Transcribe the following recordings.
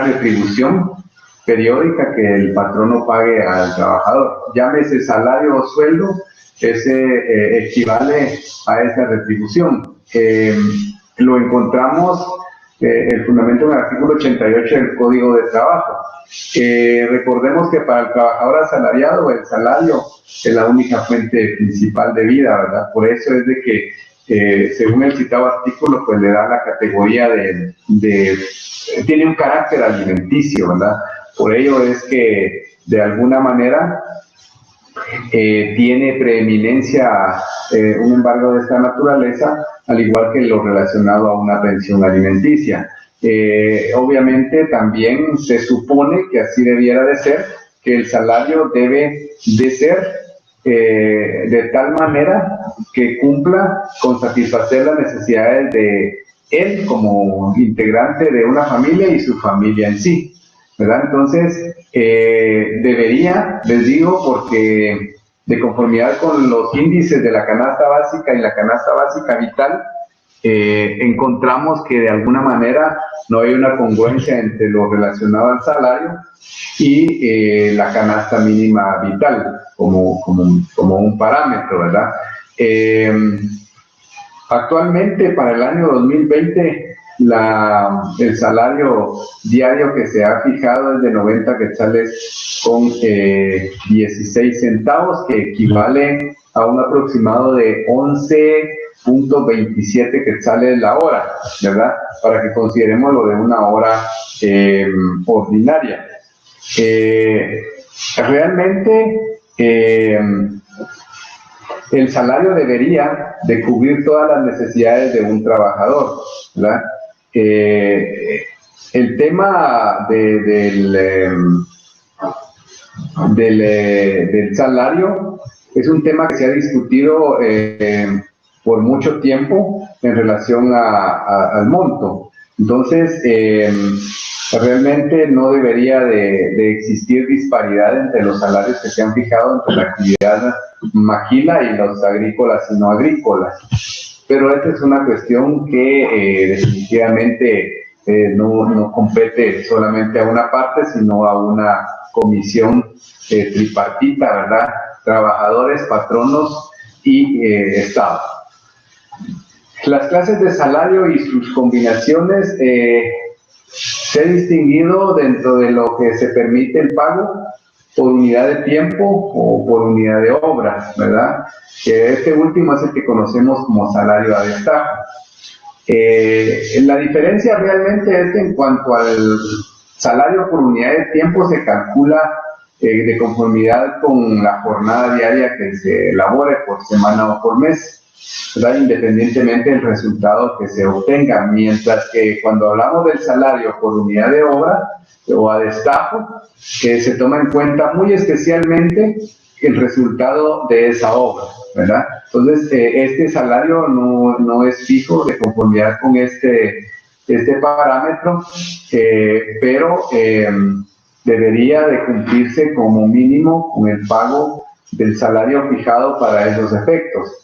retribución periódica que el patrono pague al trabajador. Llámese salario o sueldo, ese equivale a esa retribución. Lo encontramos el fundamento en el artículo 88 del Código de Trabajo. Recordemos que para el trabajador asalariado el salario es la única fuente principal de vida, ¿verdad? Por eso es de que, según el citado artículo, pues le da la categoría tiene un carácter alimenticio, ¿verdad? Por ello es que, de alguna manera, tiene preeminencia un embargo de esta naturaleza, al igual que lo relacionado a una pensión alimenticia. Obviamente también se supone que así debiera de ser, que el salario debe de ser de tal manera que cumpla con satisfacer las necesidades de él como integrante de una familia y su familia en sí, ¿verdad? Entonces, debería, les digo, porque de conformidad con los índices de la canasta básica y la canasta básica vital, encontramos que de alguna manera no hay una congruencia entre lo relacionado al salario y la canasta mínima vital como un parámetro, ¿verdad? Actualmente, para el año 2020, el salario diario que se ha fijado es de 90 quetzales con 16 centavos, que equivale a un aproximado de 11.27 quetzales la hora, ¿verdad? Para que consideremos lo de una hora ordinaria. Realmente, el salario debería de cubrir todas las necesidades de un trabajador, ¿verdad? El tema del salario es un tema que se ha discutido por mucho tiempo en relación al monto. Entonces, realmente no debería de existir disparidad entre los salarios que se han fijado entre la actividad maquila y los agrícolas y no agrícolas. Pero esta es una cuestión que definitivamente no compete solamente a una parte, sino a una comisión tripartita, ¿verdad? Trabajadores, patronos y Estado. Las clases de salario y sus combinaciones se ha distinguido dentro de lo que se permite el pago por unidad de tiempo o por unidad de obra, ¿verdad? Este último es el que conocemos como salario a destajo. La diferencia realmente es que en cuanto al salario por unidad de tiempo se calcula de conformidad con la jornada diaria que se elabore por semana o por mes, ¿verdad? Independientemente del resultado que se obtenga, mientras que cuando hablamos del salario por unidad de obra o a destajo, se toma en cuenta muy especialmente el resultado de esa obra, ¿verdad? Entonces, este salario no es fijo de conformidad con este parámetro, pero debería de cumplirse como mínimo con el pago del salario fijado para esos efectos.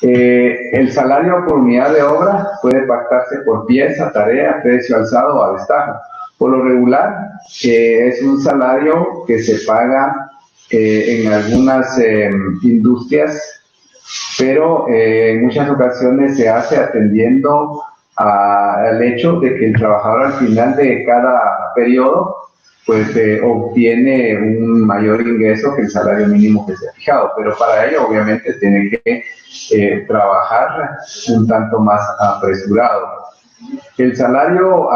El salario por unidad de obra puede pactarse por pieza, tarea, precio alzado o a destajo. Por lo regular, es un salario que se paga en algunas industrias, pero en muchas ocasiones se hace atendiendo al hecho de que el trabajador al final de cada periodo pues obtiene un mayor ingreso que el salario mínimo que se ha fijado, pero para ello obviamente tiene que trabajar un tanto más apresurado. El salario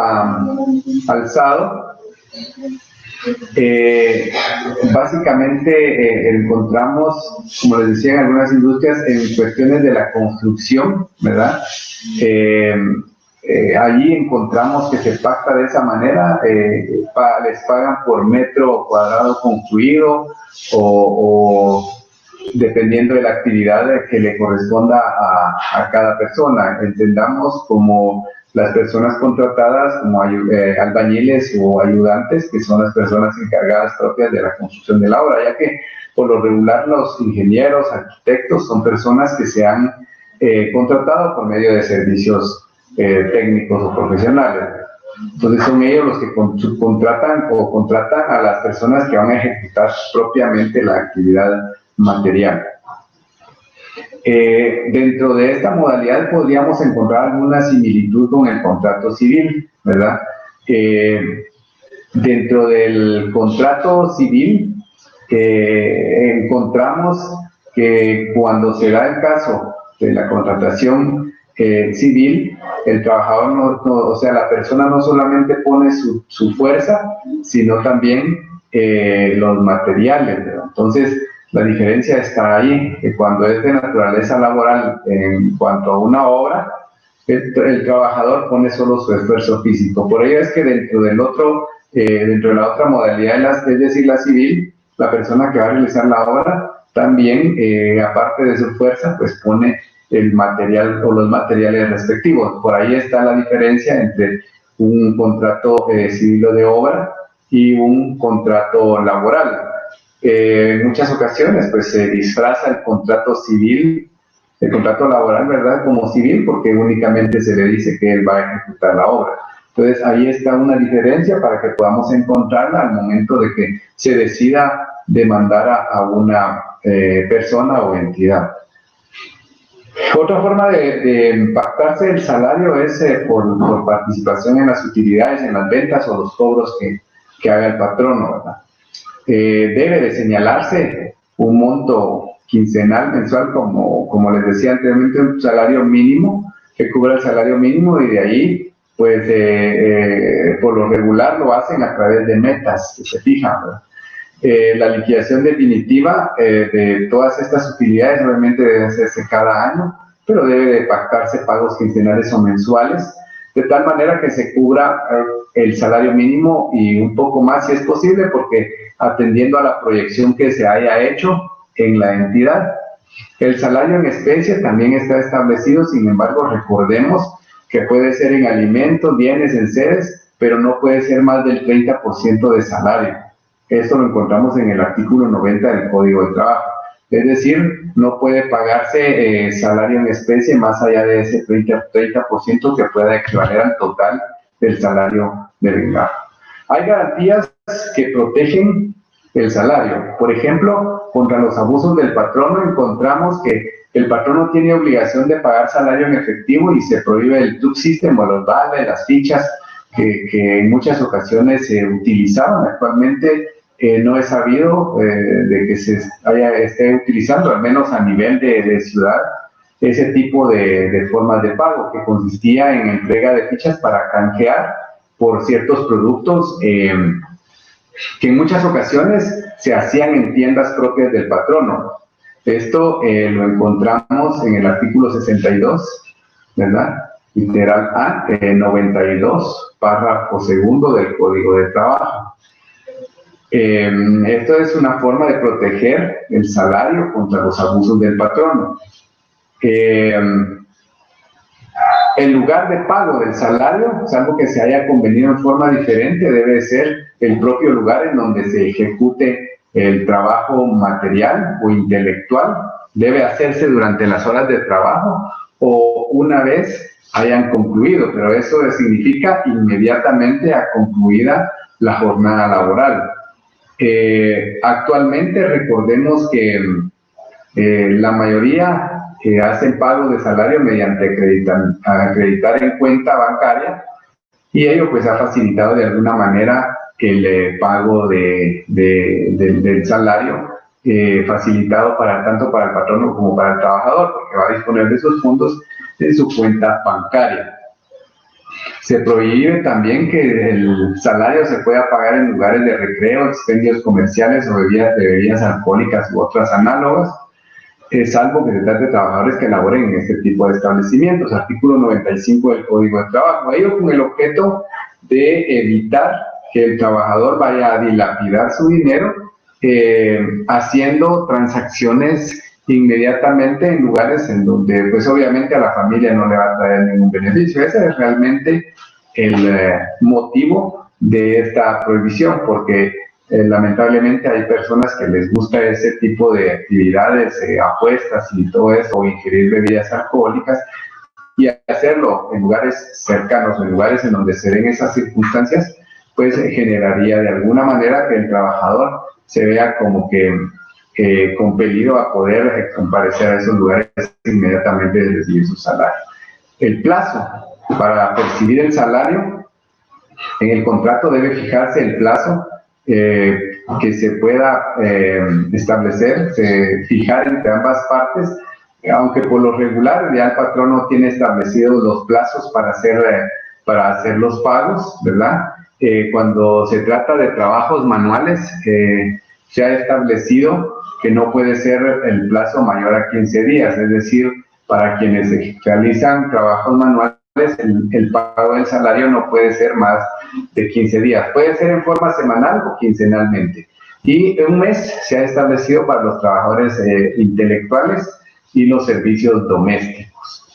alzado, básicamente encontramos, como les decía, en algunas industrias en cuestiones de la construcción, ¿verdad? Allí encontramos que se pacta de esa manera, les pagan por metro cuadrado construido o dependiendo de la actividad que le corresponda a cada persona. Entendamos como las personas contratadas como albañiles o ayudantes, que son las personas encargadas propias de la construcción de la obra, ya que por lo regular los ingenieros, arquitectos son personas que se han contratado por medio de servicios técnicos o profesionales. Entonces son ellos los que subcontratan o contratan a las personas que van a ejecutar propiamente la actividad material. Dentro de esta modalidad podríamos encontrar alguna similitud con el contrato civil, ¿verdad? Dentro del contrato civil encontramos que cuando se da el caso de la contratación civil, el trabajador, o sea, la persona no solamente pone su fuerza, sino también los materiales, ¿verdad? Entonces, la diferencia está ahí, que cuando es de naturaleza laboral en cuanto a una obra, el trabajador pone solo su esfuerzo físico. Por ello es que dentro de la otra modalidad, es decir, la civil, la persona que va a realizar la obra también, aparte de su fuerza, pues pone el material o los materiales respectivos. Por ahí está la diferencia entre un contrato civil o de obra y un contrato laboral. En muchas ocasiones pues se disfraza el contrato civil, el contrato laboral, ¿verdad?, como civil, porque únicamente se le dice que él va a ejecutar la obra. Entonces ahí está una diferencia para que podamos encontrarla al momento de que se decida demandar a una persona o entidad. Otra forma de impactarse el salario es por participación en las utilidades, en las ventas o los cobros que haga el patrono, ¿verdad? Debe de señalarse un monto quincenal, mensual, como les decía anteriormente, un salario mínimo que cubra el salario mínimo, y de ahí, pues, por lo regular lo hacen a través de metas que se fijan, ¿verdad? La liquidación definitiva de todas estas utilidades obviamente debe hacerse cada año, pero debe de pactarse pagos quincenales o mensuales, de tal manera que se cubra el salario mínimo y un poco más si es posible, porque atendiendo a la proyección que se haya hecho en la entidad. El salario en especie también está establecido, sin embargo recordemos que puede ser en alimentos, bienes, enseres, pero no puede ser más del 30% de salario. Esto lo encontramos en el artículo 90 del Código de Trabajo. Es decir, no puede pagarse salario en especie más allá de ese 30% que pueda equivaler al total del salario devengado. Hay garantías que protegen el salario. Por ejemplo, contra los abusos del patrono encontramos que el patrono tiene obligación de pagar salario en efectivo y se prohíbe el truck system o los vales, las fichas que en muchas ocasiones se utilizaban. Actualmente no he sabido de que se esté utilizando, al menos a nivel de ciudad, ese tipo de formas de pago, que consistía en entrega de fichas para canjear por ciertos productos que en muchas ocasiones se hacían en tiendas propias del patrono. Esto lo encontramos en el artículo 62, ¿verdad? Literal A, 92, párrafo segundo del Código de Trabajo. Esto es una forma de proteger el salario contra los abusos del patrono. El lugar de pago del salario, salvo que se haya convenido en forma diferente, debe ser el propio lugar en donde se ejecute el trabajo material o intelectual. Debe hacerse durante las horas de trabajo o una vez hayan concluido, pero eso significa inmediatamente a concluida la jornada laboral. Actualmente recordemos que la mayoría hacen pago de salario mediante acreditar en cuenta bancaria, y ello pues ha facilitado de alguna manera el pago del salario, facilitado tanto para el patrono como para el trabajador, porque va a disponer de esos fondos en su cuenta bancaria. Se prohíbe también que el salario se pueda pagar en lugares de recreo, expendios comerciales o bebidas alcohólicas u otras análogas, salvo que se trate de trabajadores que laboren en este tipo de establecimientos. Artículo 95 del Código de Trabajo. Ello con el objeto de evitar que el trabajador vaya a dilapidar su dinero haciendo transacciones inmediatamente en lugares en donde pues obviamente a la familia no le va a traer ningún beneficio. Ese es realmente el motivo de esta prohibición, porque lamentablemente hay personas que les gusta ese tipo de actividades, apuestas y todo eso, o ingerir bebidas alcohólicas, y hacerlo en lugares cercanos, en lugares en donde se den esas circunstancias, pues generaría de alguna manera que el trabajador se vea como que compelido a poder comparecer a esos lugares inmediatamente de recibir su salario. El plazo para percibir el salario, en el contrato debe fijarse el plazo que se pueda establecer, fijar entre ambas partes, aunque por lo regular ya el patrón no tiene establecidos los plazos para hacer los pagos, ¿verdad? Cuando se trata de trabajos manuales, se ha establecido que no puede ser el plazo mayor a 15 días, es decir, para quienes realizan trabajos manuales, el pago del salario no puede ser más de 15 días. Puede ser en forma semanal o quincenalmente. Y un mes se ha establecido para los trabajadores intelectuales y los servicios domésticos.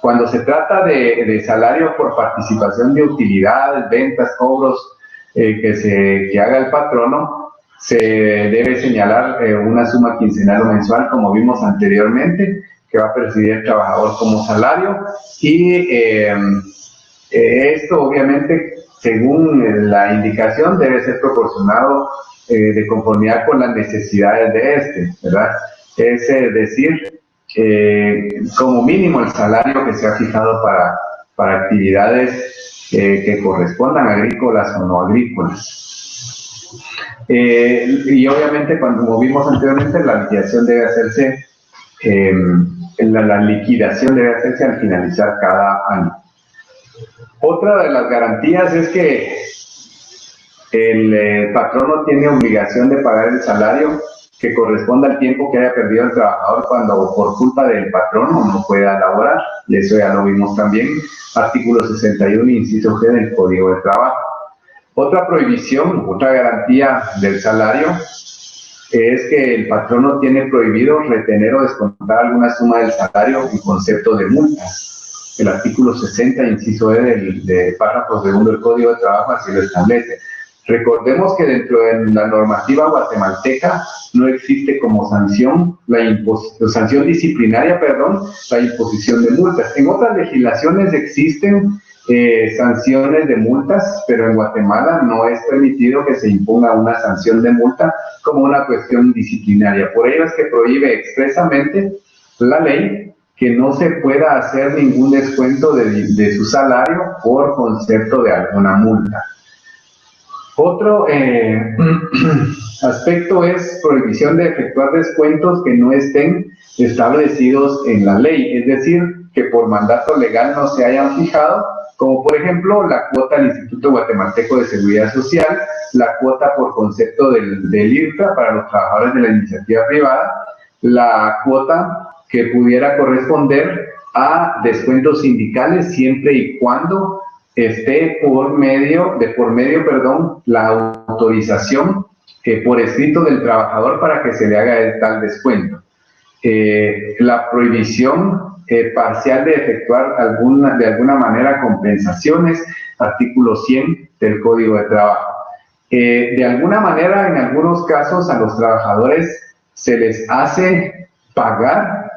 Cuando se trata de salario por participación de utilidades, ventas, cobros que haga el patrono, se debe señalar una suma quincenal o mensual, como vimos anteriormente, que va a percibir el trabajador como salario, y esto obviamente, según la indicación, debe ser proporcionado de conformidad con las necesidades de este, ¿verdad? Es decir, como mínimo el salario que se ha fijado para actividades que correspondan agrícolas o no agrícolas. Y obviamente, como vimos anteriormente, la liquidación debe hacerse la liquidación debe hacerse al finalizar cada año. Otra de las garantías es que el patrón no tiene obligación de pagar el salario que corresponda al tiempo que haya perdido el trabajador cuando por culpa del patrón no pueda laborar, y eso ya lo vimos también, artículo 61, inciso G del Código de Trabajo. Otra prohibición, otra garantía del salario es que el patrón no tiene prohibido retener o descontar alguna suma del salario en concepto de multas. El artículo 60, inciso E del párrafo segundo del Código de Trabajo así lo establece. Recordemos que dentro de la normativa guatemalteca no existe como sanción sanción disciplinaria, la imposición de multas. En otras legislaciones existen sanciones de multas, pero en Guatemala no es permitido que se imponga una sanción de multa como una cuestión disciplinaria. Por ello es que prohíbe expresamente la ley que no se pueda hacer ningún descuento de su salario por concepto de alguna multa. Otro aspecto es prohibición de efectuar descuentos que no estén establecidos en la ley, es decir, que por mandato legal no se hayan fijado, como por ejemplo la cuota del Instituto Guatemalteco de Seguridad Social, la cuota por concepto del IRTA para los trabajadores de la iniciativa privada, la cuota que pudiera corresponder a descuentos sindicales siempre y cuando esté por medio, la autorización por escrito del trabajador para que se le haga tal descuento. La prohibición parcial de efectuar de alguna manera compensaciones, artículo 100 del Código de Trabajo. De alguna manera, en algunos casos, a los trabajadores se les hace pagar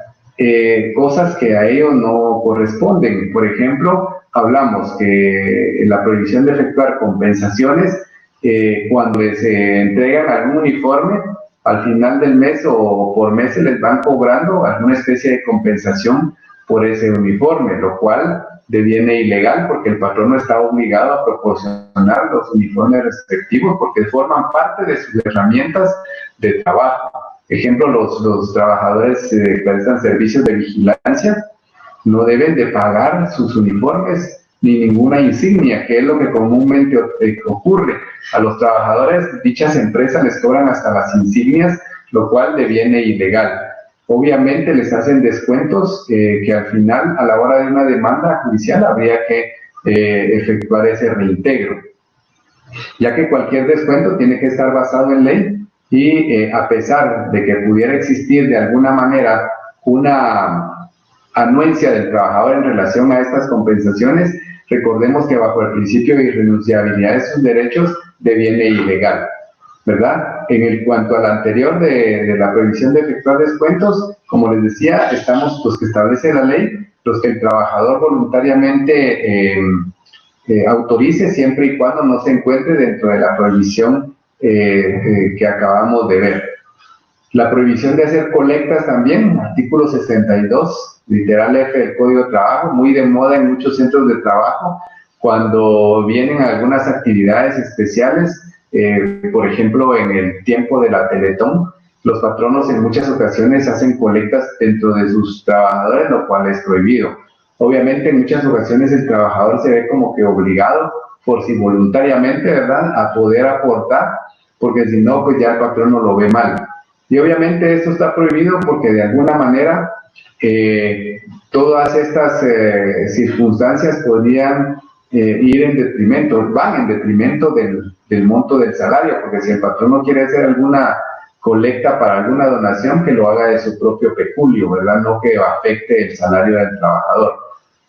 cosas que a ellos no corresponden. Por ejemplo, hablamos que la prohibición de efectuar compensaciones cuando se entregan algún uniforme, al final del mes o por mes se les van cobrando alguna especie de compensación por ese uniforme, lo cual deviene ilegal porque el patrón no está obligado a proporcionar los uniformes respectivos porque forman parte de sus herramientas de trabajo. Ejemplo, los trabajadores que prestan servicios de vigilancia no deben de pagar sus uniformes ni ninguna insignia, que es lo que comúnmente ocurre. A los trabajadores, dichas empresas les cobran hasta las insignias, lo cual deviene ilegal. Obviamente les hacen descuentos que al final, a la hora de una demanda judicial, habría que efectuar ese reintegro, ya que cualquier descuento tiene que estar basado en ley y a pesar de que pudiera existir de alguna manera una anuencia del trabajador en relación a estas compensaciones, recordemos que bajo el principio de irrenunciabilidad de sus derechos deviene ilegal, ¿verdad? En cuanto al anterior de la prohibición de efectuar descuentos, como les decía, estamos, pues que establece la ley, los que el trabajador voluntariamente autorice, siempre y cuando no se encuentre dentro de la prohibición que acabamos de ver. La prohibición de hacer colectas también, artículo 62, literal F del Código de Trabajo, muy de moda en muchos centros de trabajo, cuando vienen algunas actividades especiales, por ejemplo, en el tiempo de la Teletón, los patronos en muchas ocasiones hacen colectas dentro de sus trabajadores, lo cual es prohibido. Obviamente, en muchas ocasiones el trabajador se ve como que obligado, por si voluntariamente, ¿verdad?, a poder aportar, porque si no, pues ya el patrono lo ve mal. Y obviamente esto está prohibido porque de alguna manera todas estas circunstancias podrían ir en detrimento, van en detrimento del monto del salario, porque si el patrono quiere hacer alguna colecta para alguna donación, que lo haga de su propio peculio, ¿verdad? No que afecte el salario del trabajador,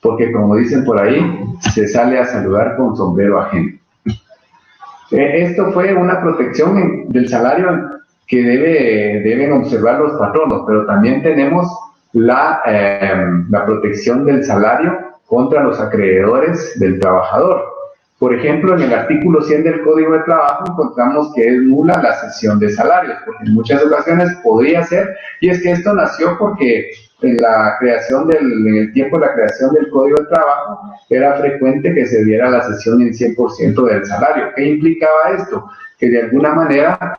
porque como dicen por ahí, se sale a saludar con sombrero ajeno. Esto fue una protección del salario que deben observar los patronos, pero también tenemos la protección del salario contra los acreedores del trabajador. Por ejemplo, en el artículo 100 del Código de Trabajo encontramos que es nula la cesión de salarios, porque en muchas ocasiones podría ser, y es que esto nació porque en el tiempo de la creación del Código de Trabajo era frecuente que se diera la cesión en 100% del salario. ¿Qué implicaba esto? Que de alguna manera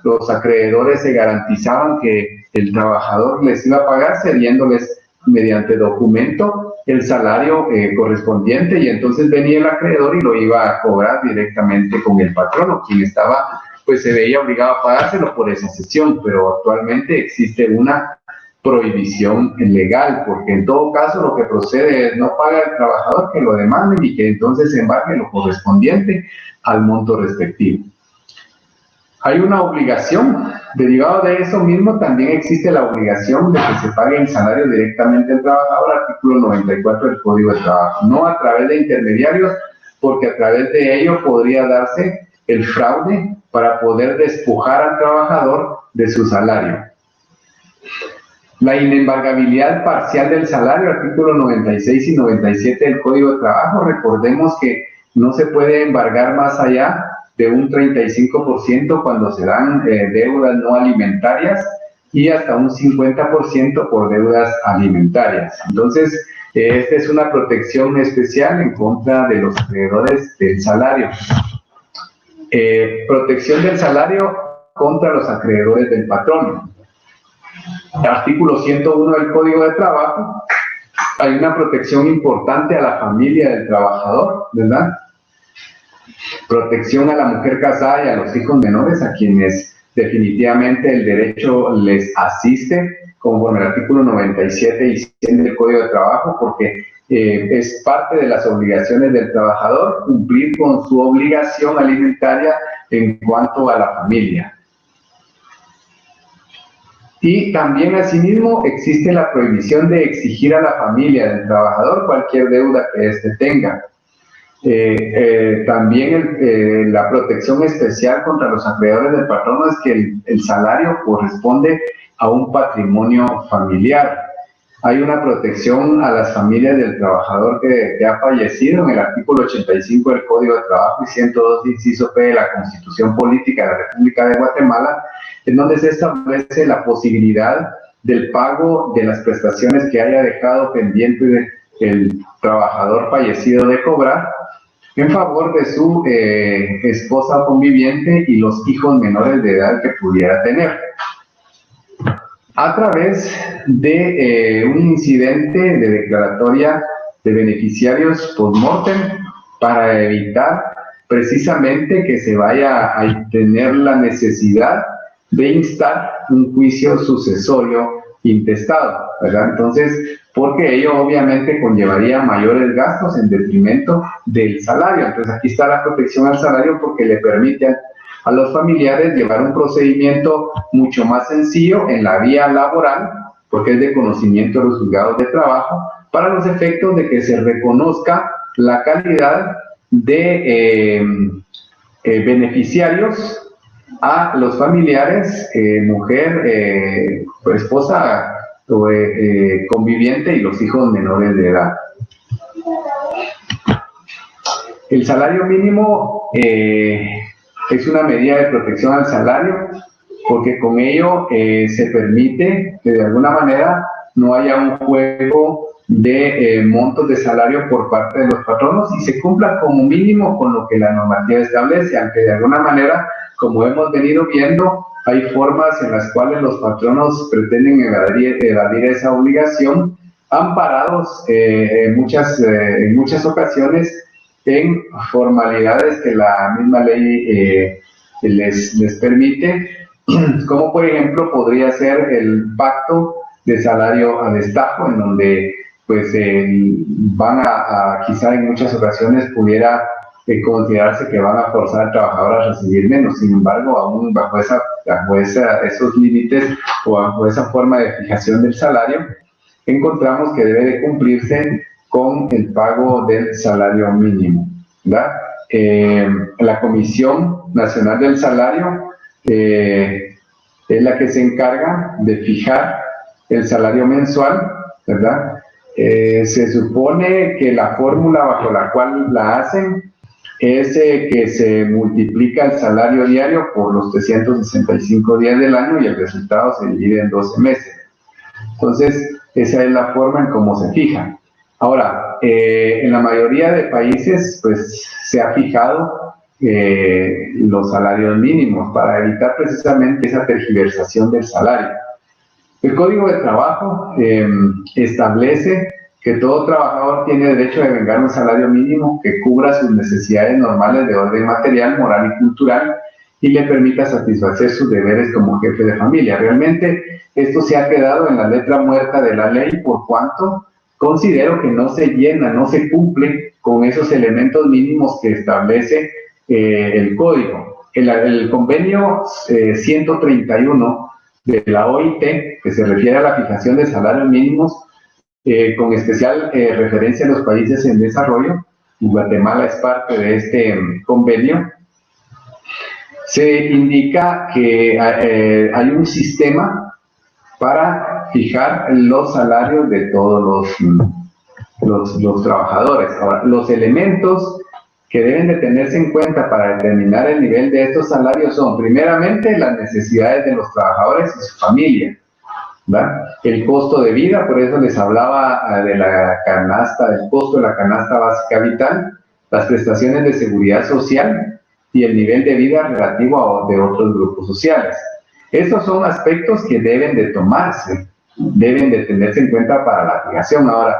los acreedores se garantizaban que el trabajador les iba a pagar cediéndoles mediante documento el salario correspondiente, y entonces venía el acreedor y lo iba a cobrar directamente con el patrono, quien estaba, pues se veía obligado a pagárselo por esa cesión. Pero actualmente existe una prohibición legal, porque en todo caso lo que procede es no paga el trabajador, que lo demanden y que entonces embargue lo correspondiente al monto respectivo. Hay una obligación, derivado de eso mismo también existe la obligación de que se pague el salario directamente al trabajador, artículo 94 del Código de Trabajo, no a través de intermediarios, porque a través de ello podría darse el fraude para poder despojar al trabajador de su salario. La inembargabilidad parcial del salario, artículo 96 y 97 del Código de Trabajo, recordemos que no se puede embargar más allá de un 35% cuando se dan deudas no alimentarias y hasta un 50% por deudas alimentarias. Entonces, esta es una protección especial en contra de los acreedores del salario. Protección del salario contra los acreedores del patrón. Artículo 101 del Código de Trabajo. Hay una protección importante a la familia del trabajador, ¿verdad? Protección a la mujer casada y a los hijos menores, a quienes definitivamente el derecho les asiste, conforme al artículo 97 y 100 del Código de Trabajo, porque es parte de las obligaciones del trabajador cumplir con su obligación alimentaria en cuanto a la familia. Y también, asimismo, existe la prohibición de exigir a la familia del trabajador cualquier deuda que éste tenga. También la protección especial contra los acreedores del patrono es que el salario corresponde a un patrimonio familiar. Hay una protección a las familias del trabajador que ha fallecido en el artículo 85 del Código de Trabajo y 102 inciso P de la Constitución Política de la República de Guatemala, en donde se establece la posibilidad del pago de las prestaciones que haya dejado pendiente el trabajador fallecido de cobrar en favor de su esposa conviviente y los hijos menores de edad que pudiera tener, a través de un incidente de declaratoria de beneficiarios post-mortem, para evitar precisamente que se vaya a tener la necesidad de instar un juicio sucesorio intestado, ¿verdad? Entonces, porque ello obviamente conllevaría mayores gastos en detrimento del salario. Entonces, aquí está la protección al salario, porque le permite a los familiares llevar un procedimiento mucho más sencillo en la vía laboral, porque es de conocimiento de los juzgados de trabajo, para los efectos de que se reconozca la calidad de beneficiarios a los familiares, mujer, esposa conviviente y los hijos menores de edad. El salario mínimo es una medida de protección al salario porque con ello se permite que de alguna manera no haya un juego de montos de salario por parte de los patronos y se cumpla como mínimo con lo que la normativa establece, aunque de alguna manera, como hemos venido viendo, hay formas en las cuales los patronos pretenden evadir esa obligación, amparados en muchas ocasiones en formalidades que la misma ley les permite, como por ejemplo podría ser el pacto de salario a destajo, en donde pues van quizá en muchas ocasiones pudiera considerarse que van a forzar al trabajador a recibir menos. Sin embargo, aún bajo esos límites o bajo esa forma de fijación del salario, encontramos que debe de cumplirse con el pago del salario mínimo, ¿verdad? La Comisión Nacional del Salario es la que se encarga de fijar el salario mensual, ¿verdad? Se supone que la fórmula bajo la cual la hacen es que se multiplica el salario diario por los 365 días del año y el resultado se divide en 12 meses. Entonces, esa es la forma en cómo se fija. Ahora, en la mayoría de países, pues, se ha fijado los salarios mínimos para evitar precisamente esa tergiversación del salario. El Código de Trabajo establece que todo trabajador tiene derecho a devengar un salario mínimo que cubra sus necesidades normales de orden material, moral y cultural y le permita satisfacer sus deberes como jefe de familia. Realmente esto se ha quedado en la letra muerta de la ley, por cuanto considero que no se llena, no se cumple con esos elementos mínimos que establece el Código. El convenio 131 de la OIT, que se refiere a la fijación de salarios mínimos, con especial referencia a los países en desarrollo, Guatemala es parte de este convenio, se indica que hay un sistema para fijar los salarios de todos los trabajadores. Ahora, los elementos que deben de tenerse en cuenta para determinar el nivel de estos salarios son, primeramente, las necesidades de los trabajadores y su familia, ¿verdad? El costo de vida, por eso les hablaba de la canasta, del costo de la canasta básica vital, las prestaciones de seguridad social y el nivel de vida relativo de otros grupos sociales. Estos son aspectos que deben de tomarse, deben de tenerse en cuenta para la fijación. Ahora,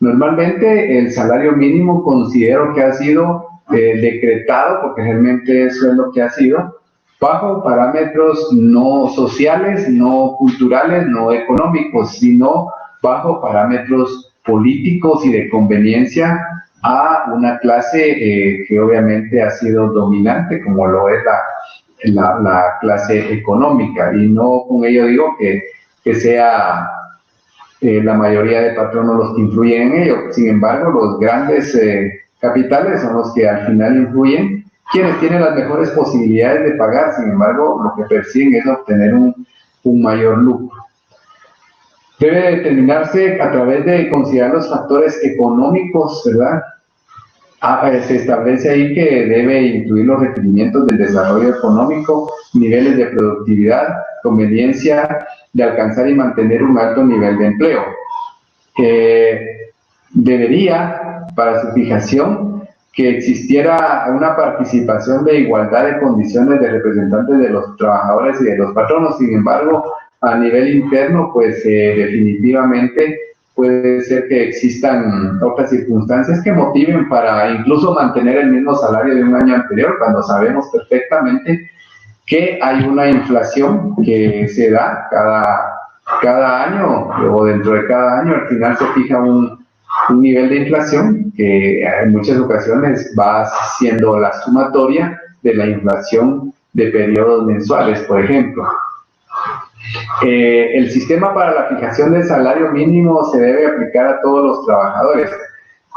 normalmente el salario mínimo considero que ha sido decretado, porque realmente eso es lo que ha sido, bajo parámetros no sociales, no culturales, no económicos, sino bajo parámetros políticos y de conveniencia a una clase que obviamente ha sido dominante, como lo es la clase económica, y no con ello digo que sea la mayoría de patronos los que influyen en ello. Sin embargo, los grandes capitales son los que al final influyen, quienes tienen las mejores posibilidades de pagar. Sin embargo, lo que persiguen es obtener un mayor lucro. Debe determinarse a través de considerar los factores económicos, ¿verdad? Se establece ahí que debe incluir los requerimientos del desarrollo económico, niveles de productividad, conveniencia de alcanzar y mantener un alto nivel de empleo. Debería, para su fijación, que existiera una participación de igualdad de condiciones de representantes de los trabajadores y de los patronos. Sin embargo, a nivel interno, pues definitivamente puede ser que existan otras circunstancias que motiven para incluso mantener el mismo salario de un año anterior, cuando sabemos perfectamente que hay una inflación que se da cada año, o dentro de cada año al final se fija un nivel de inflación que en muchas ocasiones va siendo la sumatoria de la inflación de periodos mensuales, por ejemplo. El sistema para la fijación del salario mínimo se debe aplicar a todos los trabajadores.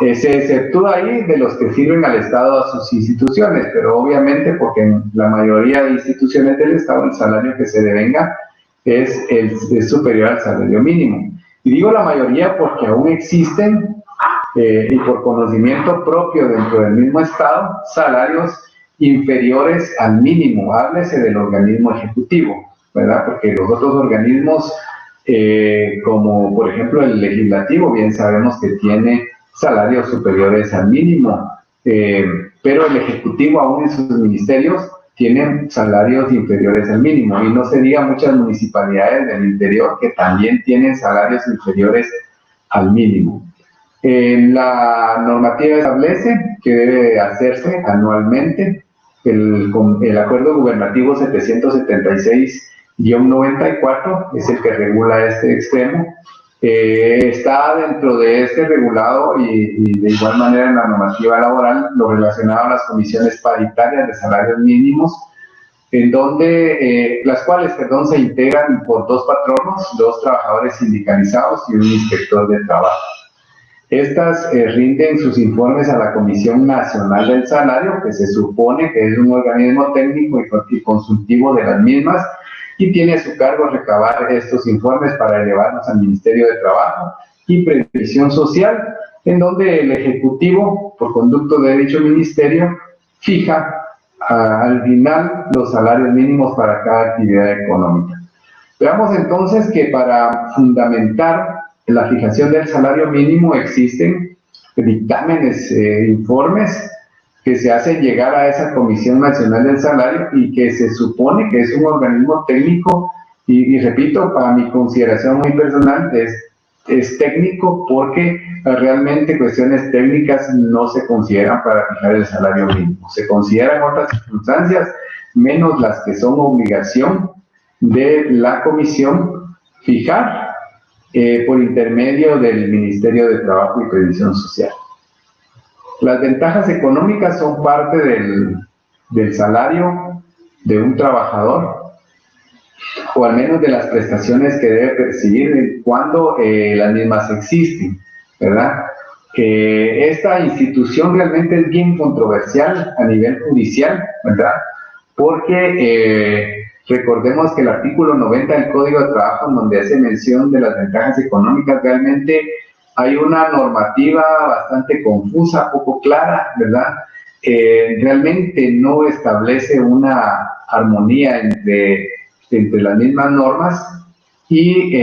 Se exceptúa ahí de los que sirven al Estado, a sus instituciones, pero obviamente porque en la mayoría de instituciones del Estado el salario que se devenga es superior al salario mínimo. Y digo la mayoría porque aún existen, y por conocimiento propio dentro del mismo Estado, salarios inferiores al mínimo. Háblese del organismo ejecutivo, ¿verdad? Porque los otros organismos, como por ejemplo el legislativo, bien sabemos que tiene salarios superiores al mínimo, pero el ejecutivo aún en sus ministerios tienen salarios inferiores al mínimo, y no se diga muchas municipalidades del interior que también tienen salarios inferiores al mínimo. La normativa establece que debe hacerse anualmente el Acuerdo Gubernativo 776-94, es el que regula este extremo. Está dentro de este regulado y de igual manera en la normativa laboral lo relacionado a las comisiones paritarias de salarios mínimos, en donde las cuales, se integran por 2 patronos, 2 trabajadores sindicalizados y un inspector de trabajo. Estas rinden sus informes a la Comisión Nacional del Salario, que se supone que es un organismo técnico y consultivo de las mismas, y tiene a su cargo recabar estos informes para elevarlos al Ministerio de Trabajo y Previsión Social, en donde el Ejecutivo, por conducto de dicho ministerio, fija al final los salarios mínimos para cada actividad económica. Veamos entonces que para fundamentar la fijación del salario mínimo existen dictámenes, informes que se hacen llegar a esa Comisión Nacional del Salario y que se supone que es un organismo técnico y repito, para mi consideración muy personal, es técnico porque realmente cuestiones técnicas no se consideran para fijar el salario mínimo. Se consideran otras circunstancias, menos las que son obligación de la comisión fijar por intermedio del Ministerio de Trabajo y Previsión Social. Las ventajas económicas son parte del salario de un trabajador, o al menos de las prestaciones que debe percibir cuando las mismas existen, ¿verdad? Esta institución realmente es bien controversial a nivel judicial, ¿verdad? Porque recordemos que el artículo 90 del Código de Trabajo, en donde hace mención de las ventajas económicas, realmente hay una normativa bastante confusa, poco clara, ¿verdad? Realmente no establece una armonía entre las mismas normas y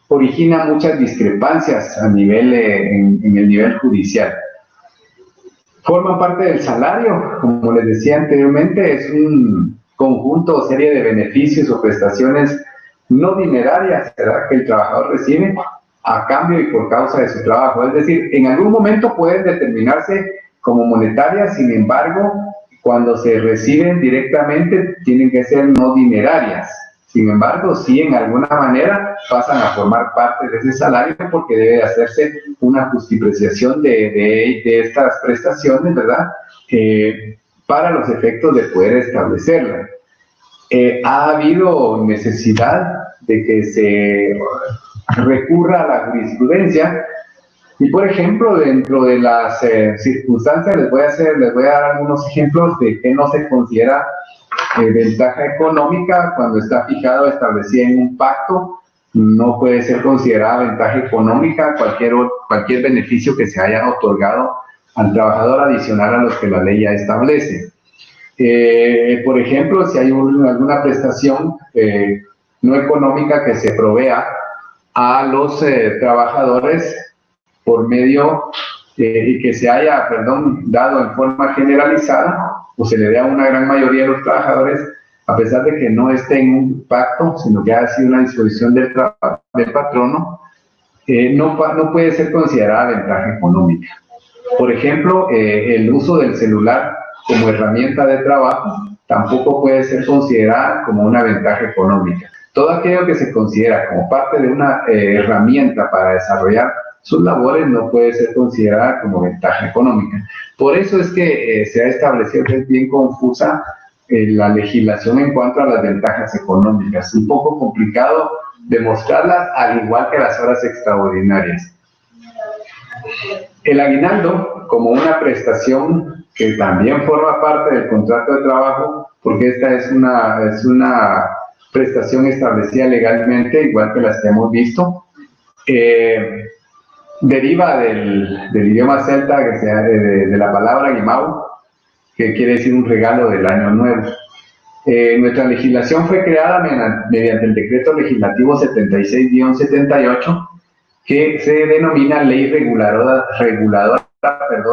origina muchas discrepancias a nivel, en el nivel judicial. Forman parte del salario, como les decía anteriormente, es un conjunto o serie de beneficios o prestaciones no dinerarias, ¿verdad?, que el trabajador recibe a cambio y por causa de su trabajo. Es decir, en algún momento pueden determinarse como monetarias, sin embargo, cuando se reciben directamente tienen que ser no dinerarias. Sin embargo, sí, en alguna manera pasan a formar parte de ese salario porque debe hacerse una justipreciación de estas prestaciones, ¿verdad?, para los efectos de poder establecerla. Ha habido necesidad de que se recurra a la jurisprudencia y, por ejemplo, dentro de las circunstancias les voy a dar algunos ejemplos de que no se considera ventaja económica cuando está fijado, establecida en un pacto. No puede ser considerada ventaja económica cualquier beneficio que se haya otorgado al trabajador adicional a los que la ley ya establece. Por ejemplo, si hay alguna prestación no económica que se provea a los trabajadores por medio y que se haya, dado en forma generalizada, o se le dé a una gran mayoría de los trabajadores, a pesar de que no esté en un pacto, sino que haya sido una disposición del patrono, no puede ser considerada ventaja económica. Por ejemplo, el uso del celular como herramienta de trabajo tampoco puede ser considerada como una ventaja económica. Todo aquello que se considera como parte de una herramienta para desarrollar sus labores no puede ser considerada como ventaja económica. Por eso es que se ha establecido que es bien confusa la legislación en cuanto a las ventajas económicas. Un poco complicado demostrarlas, al igual que las horas extraordinarias. El aguinaldo, como una prestación que también forma parte del contrato de trabajo, porque esta es una prestación establecida legalmente, igual que las que hemos visto. Deriva del idioma celta, de la palabra Guimau, que quiere decir un regalo del año nuevo. Nuestra legislación fue creada mediante el decreto legislativo 76-78, que se denomina Ley Reguladora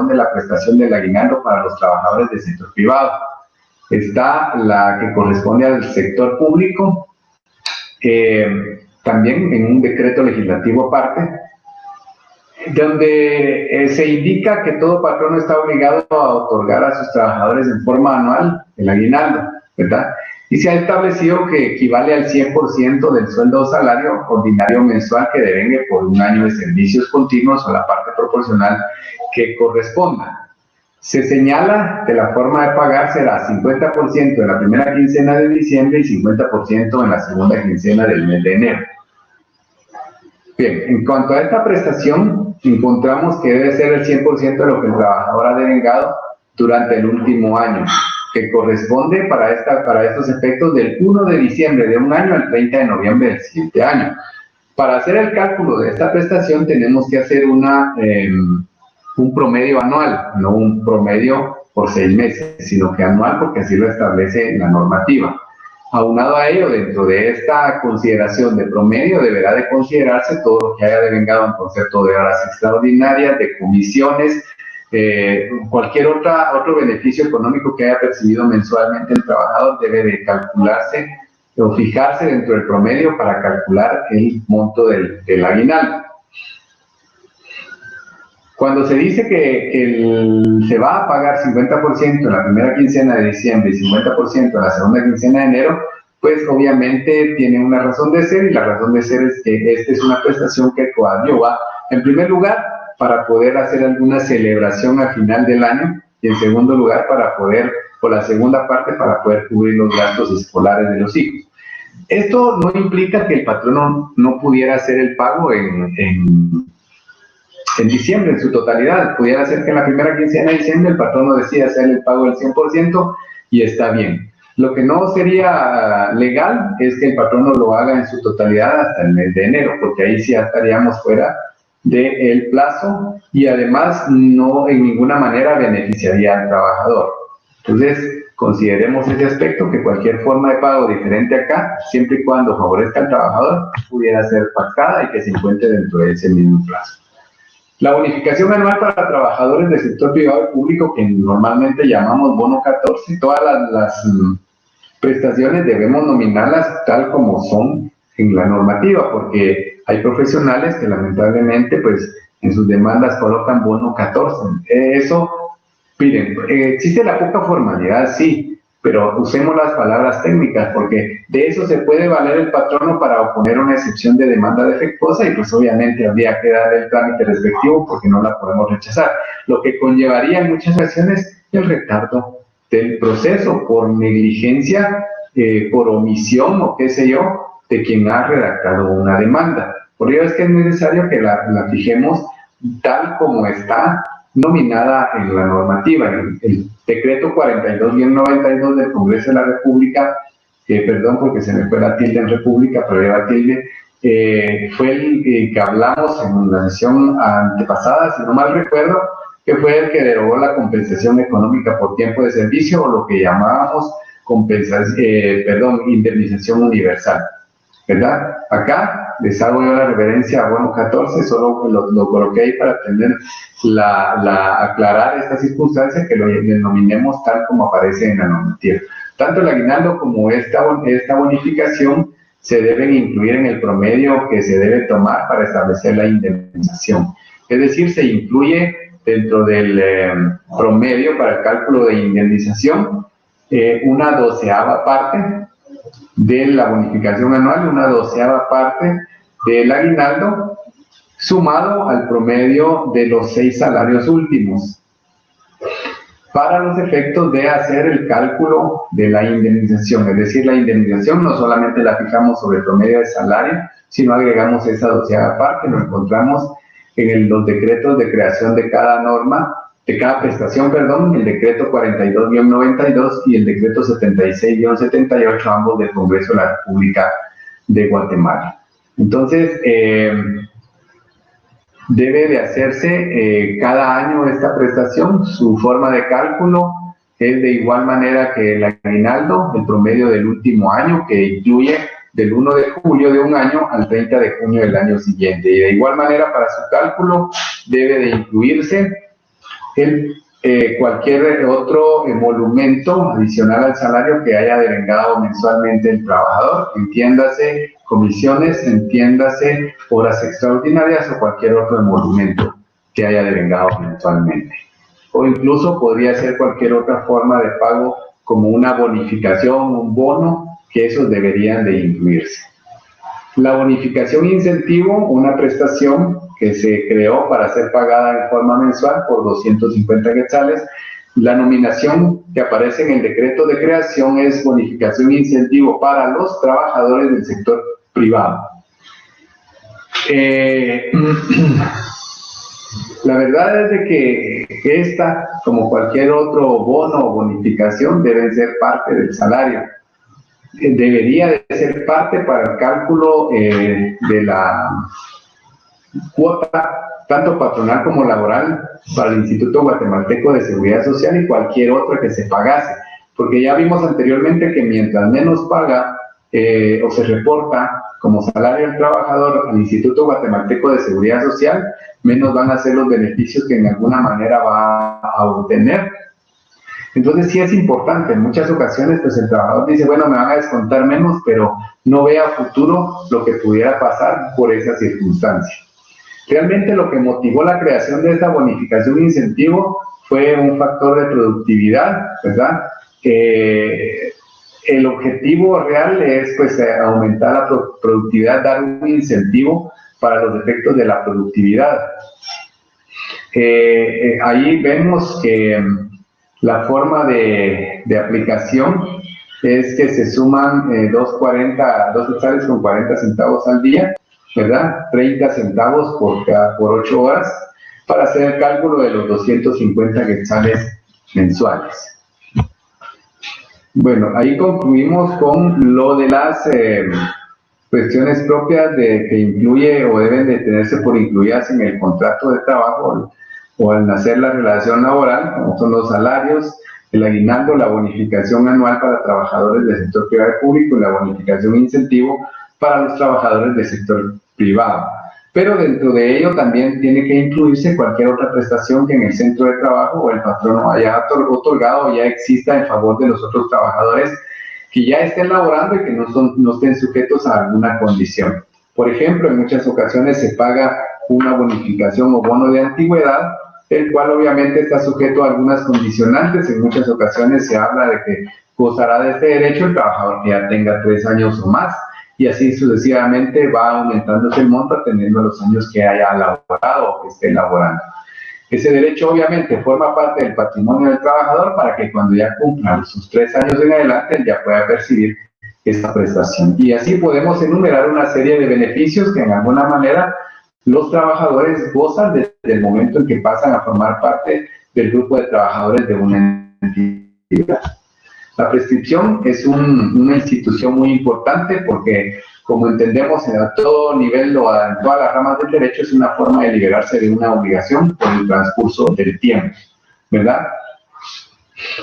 de la prestación del aguinaldo para los trabajadores del sector privado. Está la que corresponde al sector público, también en un decreto legislativo aparte, donde se indica que todo patrono está obligado a otorgar a sus trabajadores en forma anual el aguinaldo, ¿verdad? Y se ha establecido que equivale al 100% del sueldo o salario ordinario mensual que devengue por un año de servicios continuos o la parte proporcional que corresponda. Se señala que la forma de pagar será 50% en la primera quincena de diciembre y 50% en la segunda quincena del mes de enero. Bien, en cuanto a esta prestación, encontramos que debe ser el 100% de lo que el trabajador ha devengado durante el último año, que corresponde para estos efectos del 1 de diciembre de un año al 30 de noviembre del siguiente año. Para hacer el cálculo de esta prestación tenemos que hacer un promedio anual, no un promedio por 6 meses, sino que anual, porque así lo establece la normativa. Aunado a ello, dentro de esta consideración de promedio deberá de considerarse todo lo que haya devengado en concepto de horas extraordinarias, de comisiones, cualquier otro beneficio económico que haya percibido mensualmente el trabajador debe de calcularse o fijarse dentro del promedio para calcular el monto del aguinaldo. Cuando se dice que se va a pagar 50% en la primera quincena de diciembre y 50% en la segunda quincena de enero, pues obviamente tiene una razón de ser, y la razón de ser es que esta es una prestación que coadyuva, en primer lugar, para poder hacer alguna celebración al final del año, y en segundo lugar, por la segunda parte, para poder cubrir los gastos escolares de los hijos. Esto no implica que el patrono no pudiera hacer el pago en diciembre en su totalidad. Pudiera ser que en la primera quincena de diciembre el patrono decida hacer el pago del 100% y está bien. Lo que no sería legal es que el patrono lo haga en su totalidad hasta el mes de enero, porque ahí sí estaríamos fuera del plazo y además no en ninguna manera beneficiaría al trabajador. Entonces, consideremos ese aspecto, que cualquier forma de pago diferente acá, siempre y cuando favorezca al trabajador, pudiera ser pactada y que se encuentre dentro de ese mismo plazo. La bonificación anual para trabajadores del sector privado y público, que normalmente llamamos bono 14, todas las prestaciones debemos nominarlas tal como son en la normativa, porque hay profesionales que lamentablemente pues en sus demandas colocan bono 14. Eso, miren, existe la poca formalidad, sí, pero usemos las palabras técnicas, porque de eso se puede valer el patrono para oponer una excepción de demanda defectuosa, y pues obviamente habría que dar el trámite respectivo porque no la podemos rechazar, lo que conllevaría en muchas ocasiones el retardo del proceso por negligencia, por omisión o qué sé yo, de quien ha redactado una demanda. Por ello es que es necesario que la fijemos tal como está nominada en la normativa. El decreto 42-92 del Congreso de la República, perdón porque se me fue la tilde en República, pero lleva tilde, fue el que hablamos en la sesión antepasada, si no mal recuerdo, que fue el que derogó la compensación económica por tiempo de servicio, o lo que llamábamos indemnización universal, ¿verdad? Acá les hago yo la referencia a bono 14, solo lo coloqué ahí para aclarar esta circunstancia, que lo denominemos tal como aparece en la normativa. Tanto el aguinaldo como esta bonificación se deben incluir en el promedio que se debe tomar para establecer la indemnización. Es decir, se incluye dentro del promedio para el cálculo de indemnización una 12ª parte de la bonificación anual, una 12ª parte del aguinaldo, sumado al promedio de los 6 salarios últimos, para los efectos de hacer el cálculo de la indemnización. Es decir, la indemnización no solamente la fijamos sobre el promedio de salario, sino agregamos esa 12ª parte, lo encontramos en los decretos de creación de cada norma de cada prestación, perdón, el decreto 42-92 y el decreto 76-78, ambos del Congreso de la República de Guatemala. Entonces, debe de hacerse cada año esta prestación. Su forma de cálculo es de igual manera que el aguinaldo, el promedio del último año, que incluye del 1 de julio de un año al 30 de junio del año siguiente. Y de igual manera, para su cálculo, debe de incluirse cualquier otro emolumento adicional al salario que haya devengado mensualmente el trabajador, entiéndase comisiones, entiéndase horas extraordinarias o cualquier otro emolumento que haya devengado mensualmente. O incluso podría ser cualquier otra forma de pago como una bonificación, un bono, que esos deberían de incluirse. La bonificación incentivo, una prestación que se creó para ser pagada en forma mensual por 250 quetzales. La nominación que aparece en el decreto de creación es bonificación incentivo para los trabajadores del sector privado. La verdad es de que esta, como cualquier otro bono o bonificación, deben ser parte del salario. Debería de ser parte para el cálculo de la cuota, tanto patronal como laboral, para el Instituto Guatemalteco de Seguridad Social y cualquier otra que se pagase. Porque ya vimos anteriormente que mientras menos paga o se reporta como salario al trabajador al Instituto Guatemalteco de Seguridad Social, menos van a ser los beneficios que en alguna manera va a obtener. Entonces sí es importante, en muchas ocasiones pues el trabajador dice, bueno, me van a descontar menos, pero no ve a futuro lo que pudiera pasar por esa circunstancia. Realmente lo que motivó la creación de esta bonificación incentivo fue un factor de productividad, ¿verdad? El objetivo real es pues aumentar la productividad, dar un incentivo para los efectos de la productividad. Ahí vemos que la forma de aplicación es que se suman 2 quetzales con 40 centavos al día, ¿verdad? 30 centavos por 8 horas para hacer el cálculo de los 250 quetzales mensuales. Bueno, ahí concluimos con lo de las cuestiones propias que incluye o deben de tenerse por incluidas en el contrato de trabajo o al nacer la relación laboral, como son los salarios, el aguinaldo, la bonificación anual para trabajadores del sector privado y público y la bonificación incentivo para los trabajadores del sector privado. Pero dentro de ello también tiene que incluirse cualquier otra prestación que en el centro de trabajo o el patrono haya otorgado o ya exista en favor de los otros trabajadores que ya estén laborando y que no estén sujetos a alguna condición. Por ejemplo, en muchas ocasiones se paga una bonificación o bono de antigüedad, el cual obviamente está sujeto a algunas condicionantes. En muchas ocasiones se habla de que gozará de este derecho el trabajador que ya tenga 3 años o más, y así sucesivamente va aumentándose el monto atendiendo a los años que haya laborado o que esté laborando. Ese derecho obviamente forma parte del patrimonio del trabajador para que cuando ya cumplan sus 3 años en adelante él ya pueda percibir esta prestación. Y así podemos enumerar una serie de beneficios que en alguna manera los trabajadores gozan desde el momento en que pasan a formar parte del grupo de trabajadores de una entidad. La prescripción es una institución muy importante porque, como entendemos, a todo nivel o en todas las ramas del derecho es una forma de liberarse de una obligación por el transcurso del tiempo, ¿verdad?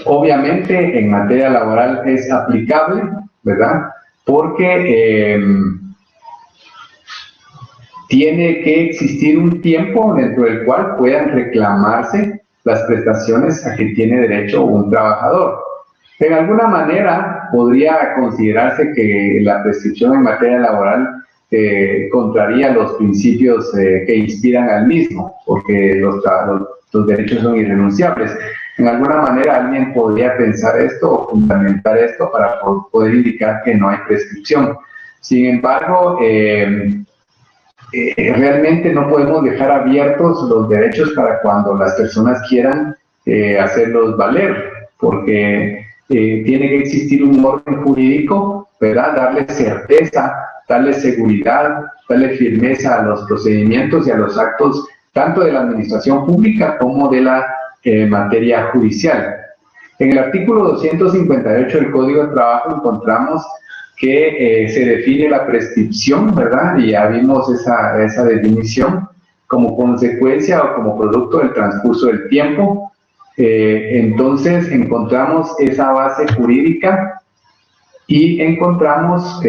Obviamente, en materia laboral es aplicable, ¿verdad? Porque tiene que existir un tiempo dentro del cual puedan reclamarse las prestaciones a que tiene derecho un trabajador. De alguna manera podría considerarse que la prescripción en materia laboral contraría los principios que inspiran al mismo, porque los derechos son irrenunciables. En alguna manera alguien podría pensar esto o fundamentar esto para poder indicar que no hay prescripción. Sin embargo, realmente no podemos dejar abiertos los derechos para cuando las personas quieran hacerlos valer, porque tiene que existir un orden jurídico, ¿verdad? Darle certeza, darle seguridad, darle firmeza a los procedimientos y a los actos tanto de la administración pública como de la materia judicial. En el artículo 258 del Código de Trabajo encontramos que se define la prescripción, ¿verdad? Y ya vimos esa definición como consecuencia o como producto del transcurso del tiempo. Entonces encontramos esa base jurídica y encontramos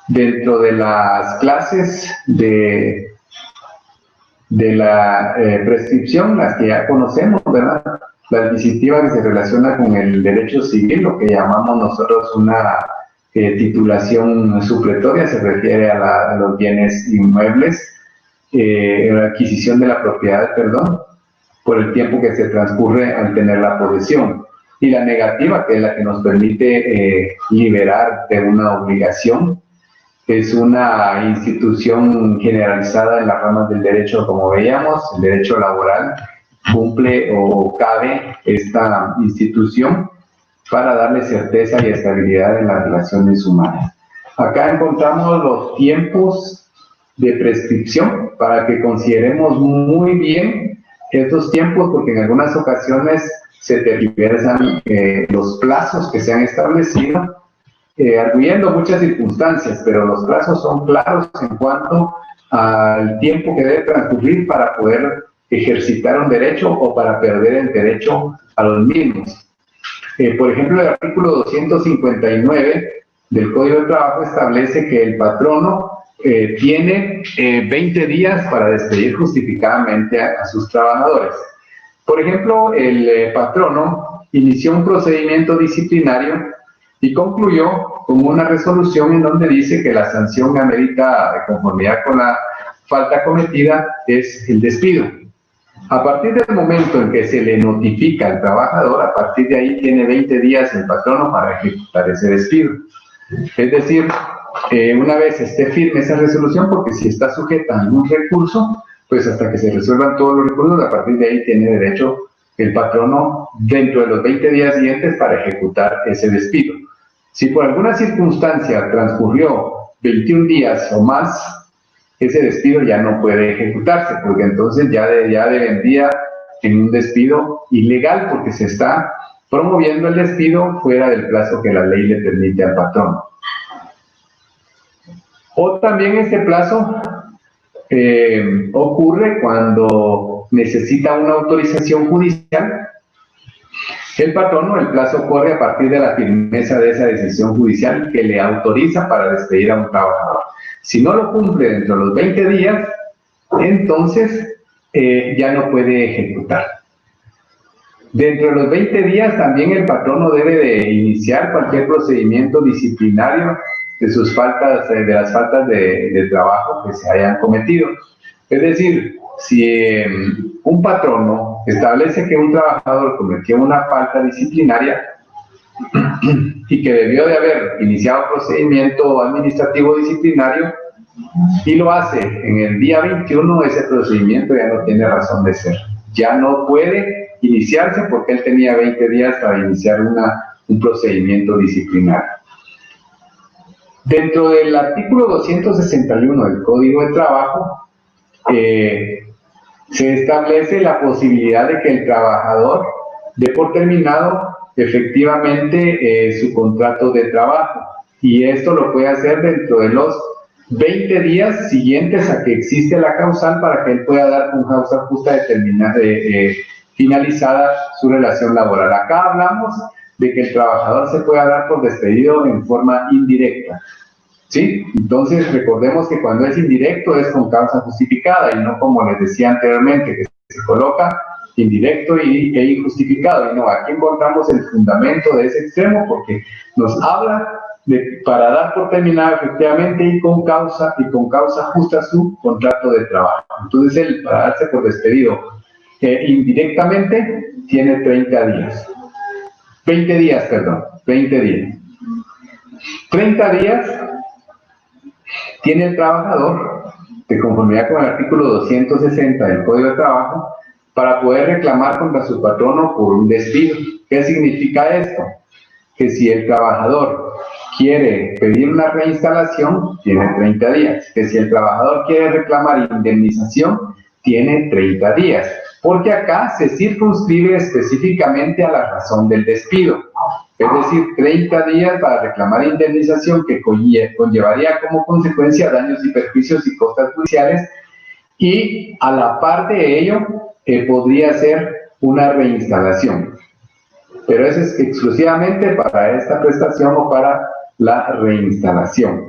dentro de las clases de la prescripción, las que ya conocemos, ¿verdad? La adquisitiva, que se relaciona con el derecho civil, lo que llamamos nosotros una titulación supletoria, se refiere a los bienes inmuebles, la adquisición de la propiedad, perdón, por el tiempo que se transcurre al tener la posesión. Y la negativa, que es la que nos permite liberar de una obligación, es una institución generalizada en las ramas del derecho, como veíamos, el derecho laboral. Cumple o cabe esta institución para darle certeza y estabilidad en las relaciones humanas. Acá encontramos los tiempos de prescripción para que consideremos muy bien estos tiempos, porque en algunas ocasiones se tergiversan los plazos que se han establecido, arguyendo muchas circunstancias, pero los plazos son claros en cuanto al tiempo que debe transcurrir para poder ejercitar un derecho o para perder el derecho a los mismos. Por ejemplo, el artículo 259 del Código de Trabajo establece que el patrono tiene 20 días para despedir justificadamente a sus trabajadores. Por ejemplo, el patrono inició un procedimiento disciplinario y concluyó con una resolución en donde dice que la sanción amerita, de conformidad con la falta cometida, es el despido. A partir del momento en que se le notifica al trabajador, a partir de ahí tiene 20 días el patrono para ejecutar ese despido. Es decir, una vez esté firme esa resolución, porque si está sujeta a algún recurso, pues hasta que se resuelvan todos los recursos, a partir de ahí tiene derecho el patrono dentro de los 20 días siguientes para ejecutar ese despido. Si por alguna circunstancia transcurrió 21 días o más, ese despido ya no puede ejecutarse, porque entonces ya vendría en un despido ilegal, porque se está promoviendo el despido fuera del plazo que la ley le permite al patrón. O también este plazo ocurre cuando necesita una autorización judicial. El patrono, el plazo corre a partir de la firmeza de esa decisión judicial que le autoriza para despedir a un trabajador. Si no lo cumple dentro de los 20 días, entonces ya no puede ejecutar. Dentro de los 20 días también el patrono debe de iniciar cualquier procedimiento disciplinario de sus faltas, de las faltas de trabajo que se hayan cometido. Es decir, si un patrono establece que un trabajador cometió una falta disciplinaria y que debió de haber iniciado procedimiento administrativo disciplinario y lo hace en el día 21, ese procedimiento ya no tiene razón de ser. Ya no puede iniciarse porque él tenía 20 días para iniciar un procedimiento disciplinario. Dentro del artículo 261 del Código de Trabajo, se establece la posibilidad de que el trabajador dé por terminado efectivamente su contrato de trabajo, y esto lo puede hacer dentro de los 20 días siguientes a que existe la causal, para que él pueda dar con causa justa determinada, finalizada su relación laboral. Acá hablamos de que el trabajador se pueda dar por despedido en forma indirecta, ¿sí? Entonces recordemos que cuando es indirecto es con causa justificada, y no como les decía anteriormente, que se coloca indirecto e injustificado. Y no, aquí encontramos el fundamento de ese extremo, porque nos habla de para dar por terminado efectivamente y con causa justa su contrato de trabajo. Entonces él, para darse por despedido indirectamente, tiene 20 días. 30 días tiene el trabajador, de conformidad con el artículo 260 del Código de Trabajo, para poder reclamar contra su patrono por un despido. ¿Qué significa esto? Que si el trabajador quiere pedir una reinstalación, tiene 30 días. Que si el trabajador quiere reclamar indemnización, tiene 30 días. porque acá se circunscribe específicamente a la razón del despido, es decir, 30 días para reclamar indemnización que conllevaría como consecuencia daños y perjuicios y costas judiciales, y a la par de ello podría ser una reinstalación, pero eso es exclusivamente para esta prestación o para la reinstalación.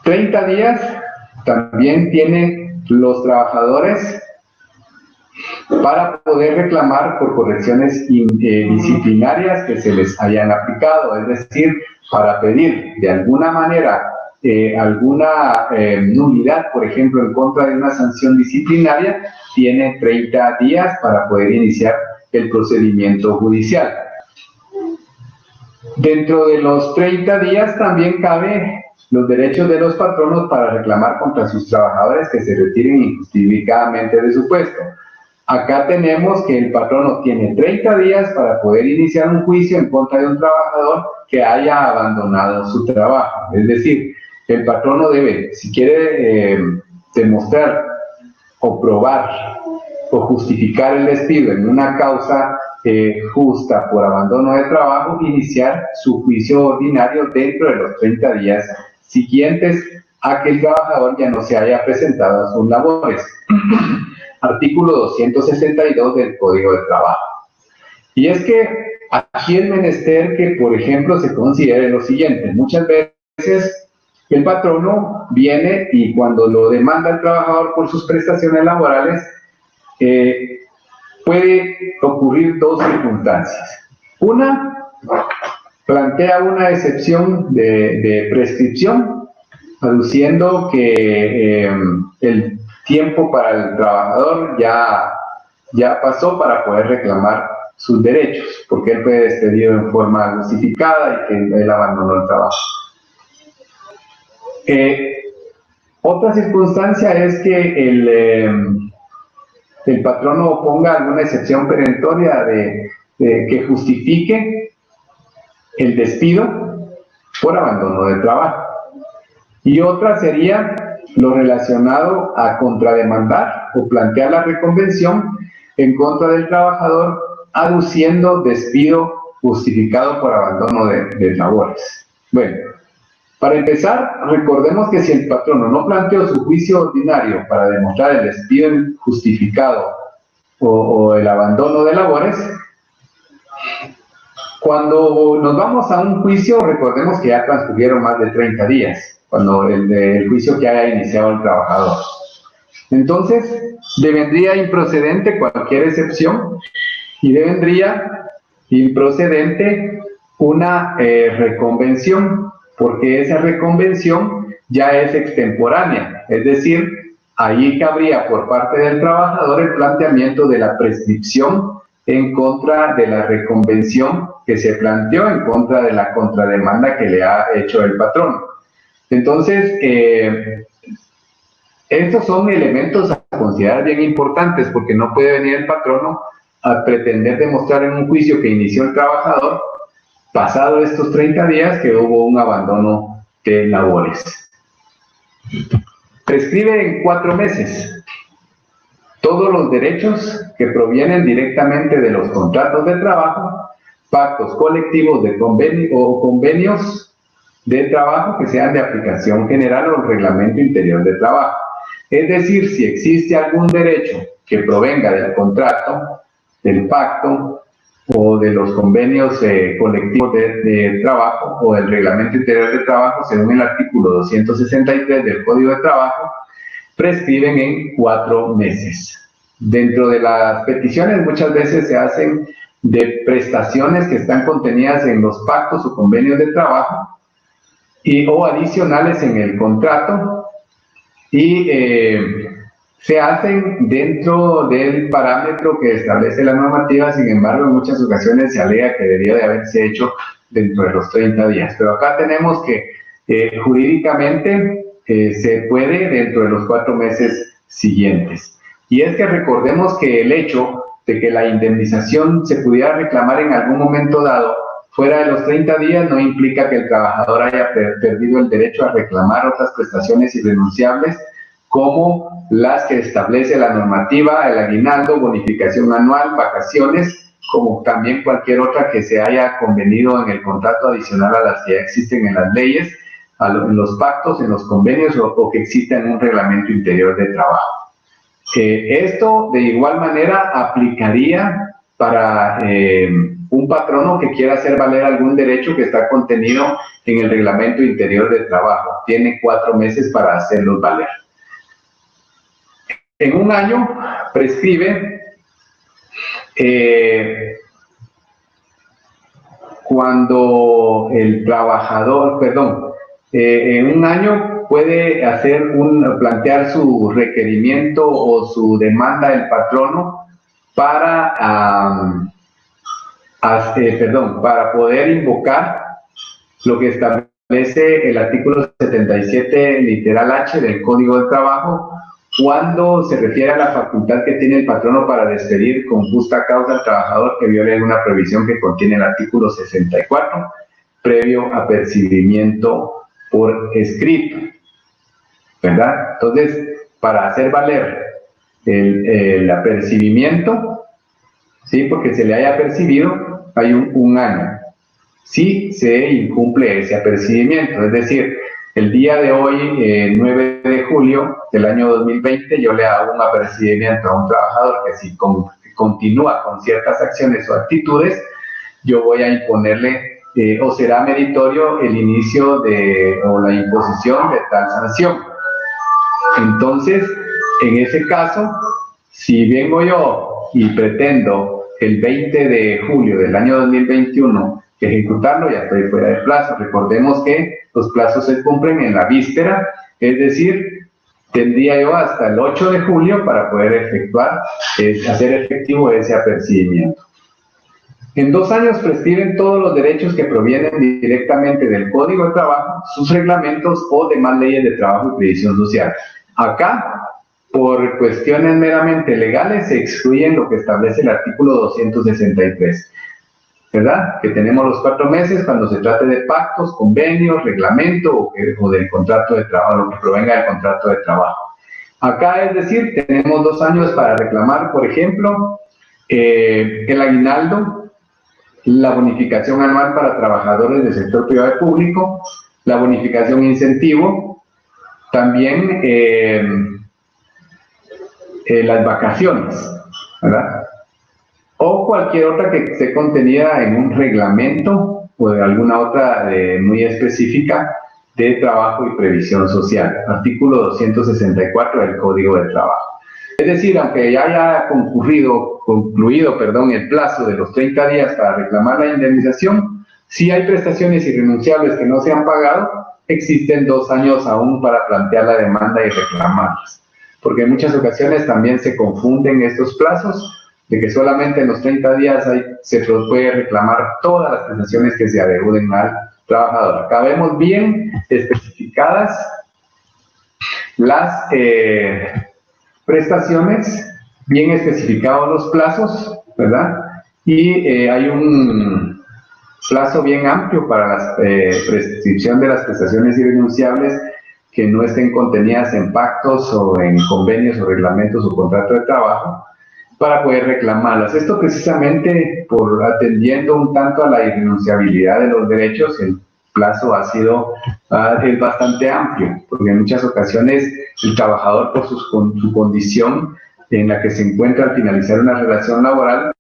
30 días también tienen los trabajadores para poder reclamar por correcciones disciplinarias que se les hayan aplicado, es decir, para pedir de alguna manera alguna nulidad, por ejemplo, en contra de una sanción disciplinaria, tiene 30 días para poder iniciar el procedimiento judicial. Dentro de los 30 días también cabe los derechos de los patronos para reclamar contra sus trabajadores que se retiren injustificadamente de su puesto. Acá tenemos que el patrono tiene 30 días para poder iniciar un juicio en contra de un trabajador que haya abandonado su trabajo. Es decir, el patrono debe, si quiere demostrar o probar o justificar el despido en una causa justa por abandono de trabajo, iniciar su juicio ordinario dentro de los 30 días siguientes a que el trabajador ya no se haya presentado a sus labores. Artículo 262 del Código de Trabajo. Y es que aquí es menester que, por ejemplo, se considere lo siguiente. Muchas veces el patrono viene y cuando lo demanda el trabajador por sus prestaciones laborales, puede ocurrir dos circunstancias. Una, plantea una excepción de prescripción, aduciendo que el tiempo para el trabajador ya pasó para poder reclamar sus derechos, porque él fue despedido en forma justificada y que él abandonó el trabajo. Otra circunstancia es que el patrono ponga alguna excepción perentoria que justifique el despido por abandono del trabajo. Y otra sería lo relacionado a contrademandar o plantear la reconvención en contra del trabajador aduciendo despido justificado por abandono de labores. Bueno, para empezar, recordemos que si el patrono no planteó su juicio ordinario para demostrar el despido justificado o el abandono de labores, cuando nos vamos a un juicio, recordemos que ya transcurrieron más de 30 días, cuando el juicio que haya iniciado el trabajador. Entonces, devendría improcedente cualquier excepción y devendría improcedente una reconvención, porque esa reconvención ya es extemporánea, es decir, allí cabría por parte del trabajador el planteamiento de la prescripción en contra de la reconvención que se planteó en contra de la contrademanda que le ha hecho el patrón. Entonces, estos son elementos a considerar bien importantes, porque no puede venir el patrono a pretender demostrar en un juicio que inició el trabajador, pasado estos 30 días, que hubo un abandono de labores. Prescribe en 4 meses todos los derechos que provienen directamente de los contratos de trabajo, pactos colectivos de convenio o convenios de trabajo que sean de aplicación general o el reglamento interior de trabajo. Es decir, si existe algún derecho que provenga del contrato, del pacto o de los convenios colectivos de trabajo o del reglamento interior de trabajo, según el artículo 263 del Código de Trabajo, prescriben en 4 meses. Dentro de las peticiones muchas veces se hacen de prestaciones que están contenidas en los pactos o convenios de trabajo o adicionales en el contrato, y se hacen dentro del parámetro que establece la normativa. Sin embargo, en muchas ocasiones se alega que debió de haberse hecho dentro de los 30 días. Pero acá tenemos que jurídicamente se puede dentro de los 4 meses siguientes. Y es que recordemos que el hecho de que la indemnización se pudiera reclamar en algún momento dado fuera de los 30 días no implica que el trabajador haya perdido el derecho a reclamar otras prestaciones irrenunciables como las que establece la normativa, el aguinaldo, bonificación anual, vacaciones, como también cualquier otra que se haya convenido en el contrato adicional a las que ya existen en las leyes, en los pactos, en los convenios o que exista en un reglamento interior de trabajo. Esto de igual manera aplicaría para un patrono que quiera hacer valer algún derecho que está contenido en el reglamento interior de trabajo. Tiene 4 meses para hacerlos valer. En un año prescribe cuando el trabajador, en un año puede plantear su requerimiento o su demanda del patrono para poder invocar lo que establece el artículo 77, literal H del Código del Trabajo, cuando se refiere a la facultad que tiene el patrono para despedir con justa causa al trabajador que viole alguna previsión que contiene el artículo 64, previo apercibimiento por escrito, ¿verdad? Entonces, para hacer valer el apercibimiento, ¿sí? Porque se le haya percibido, hay un año. Si se incumple ese apercibimiento, es decir, el día de hoy, 9 de julio del año 2020, yo le hago un apercibimiento a un trabajador que si continúa con ciertas acciones o actitudes, yo voy a imponerle o será meritorio el inicio o la imposición de tal sanción. Entonces, en ese caso, si vengo yo y pretendo el 20 de julio del año 2021 ejecutarlo, ya estoy fuera de plazo. Recordemos que los plazos se cumplen en la víspera, es decir, tendría yo hasta el 8 de julio para poder hacer efectivo ese apercibimiento. En 2 años prescriben todos los derechos que provienen directamente del Código de Trabajo, sus reglamentos o demás leyes de trabajo y previsión social. Acá, por cuestiones meramente legales, se excluyen lo que establece el artículo 263, ¿verdad? Que tenemos los 4 meses cuando se trate de pactos, convenios, reglamento o del contrato de trabajo, lo que provenga del contrato de trabajo. Acá, es decir, tenemos 2 años para reclamar, por ejemplo, el aguinaldo, la bonificación anual para trabajadores del sector privado y público, la bonificación incentivo, también las vacaciones, ¿verdad? O cualquier otra que esté contenida en un reglamento o de alguna otra muy específica de trabajo y previsión social, artículo 264 del Código de Trabajo. Es decir, aunque ya haya concluido el plazo de los 30 días para reclamar la indemnización, si hay prestaciones irrenunciables que no se han pagado, existen 2 años aún para plantear la demanda y reclamarlas. Porque en muchas ocasiones también se confunden estos plazos, de que solamente en los 30 días se puede reclamar todas las prestaciones que se adeuden al trabajador. Acá vemos bien especificadas las prestaciones, bien especificados los plazos, ¿verdad? Y hay un plazo bien amplio para la prescripción de las prestaciones irrenunciables que no estén contenidas en pactos o en convenios o reglamentos o contratos de trabajo, para poder reclamarlas. Esto precisamente por atendiendo un tanto a la irrenunciabilidad de los derechos, el plazo es bastante amplio, porque en muchas ocasiones el trabajador por su condición en la que se encuentra al finalizar una relación laboral,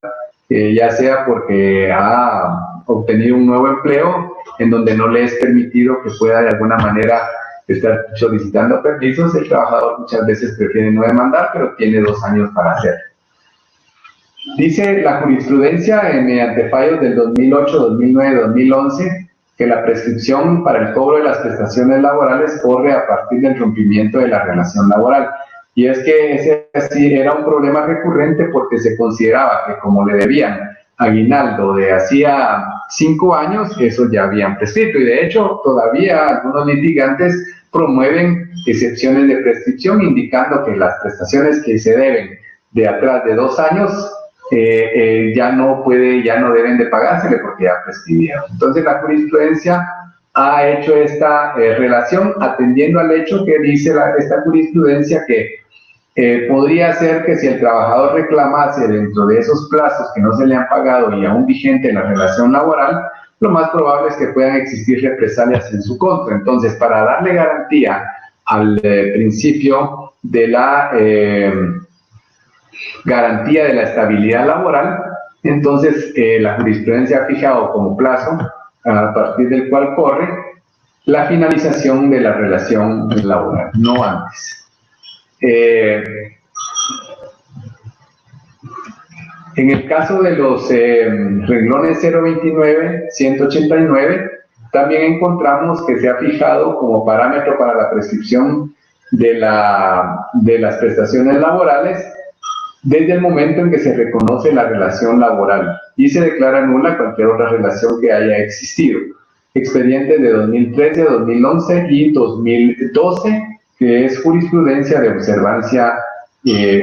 ya sea porque ha obtenido un nuevo empleo en donde no le es permitido que pueda de alguna manera estar solicitando permisos, el trabajador muchas veces prefiere no demandar, pero tiene 2 años para hacerlo. Dice la jurisprudencia mediante fallos del 2008, 2009, 2011 que la prescripción para el cobro de las prestaciones laborales corre a partir del rompimiento de la relación laboral. Y es que ese era un problema recurrente porque se consideraba que como le debían aguinaldo de hacía 5 años, eso ya habían prescrito. Y de hecho todavía algunos litigantes promueven excepciones de prescripción indicando que las prestaciones que se deben de atrás de 2 años ya no deben de pagársele porque ya prescribieron. Entonces la jurisprudencia ha hecho esta relación, atendiendo al hecho que dice esta jurisprudencia que podría ser que si el trabajador reclamase dentro de esos plazos que no se le han pagado y aún vigente en la relación laboral, lo más probable es que puedan existir represalias en su contra. Entonces, para darle garantía al principio de la garantía de la estabilidad laboral, entonces la jurisprudencia ha fijado como plazo a partir del cual corre la finalización de la relación laboral, no antes. En el caso de los renglones 029, 189, también encontramos que se ha fijado como parámetro para la prescripción de las prestaciones laborales desde el momento en que se reconoce la relación laboral y se declara nula cualquier otra relación que haya existido. Expedientes de 2013, 2011 y 2012, que es jurisprudencia de observancia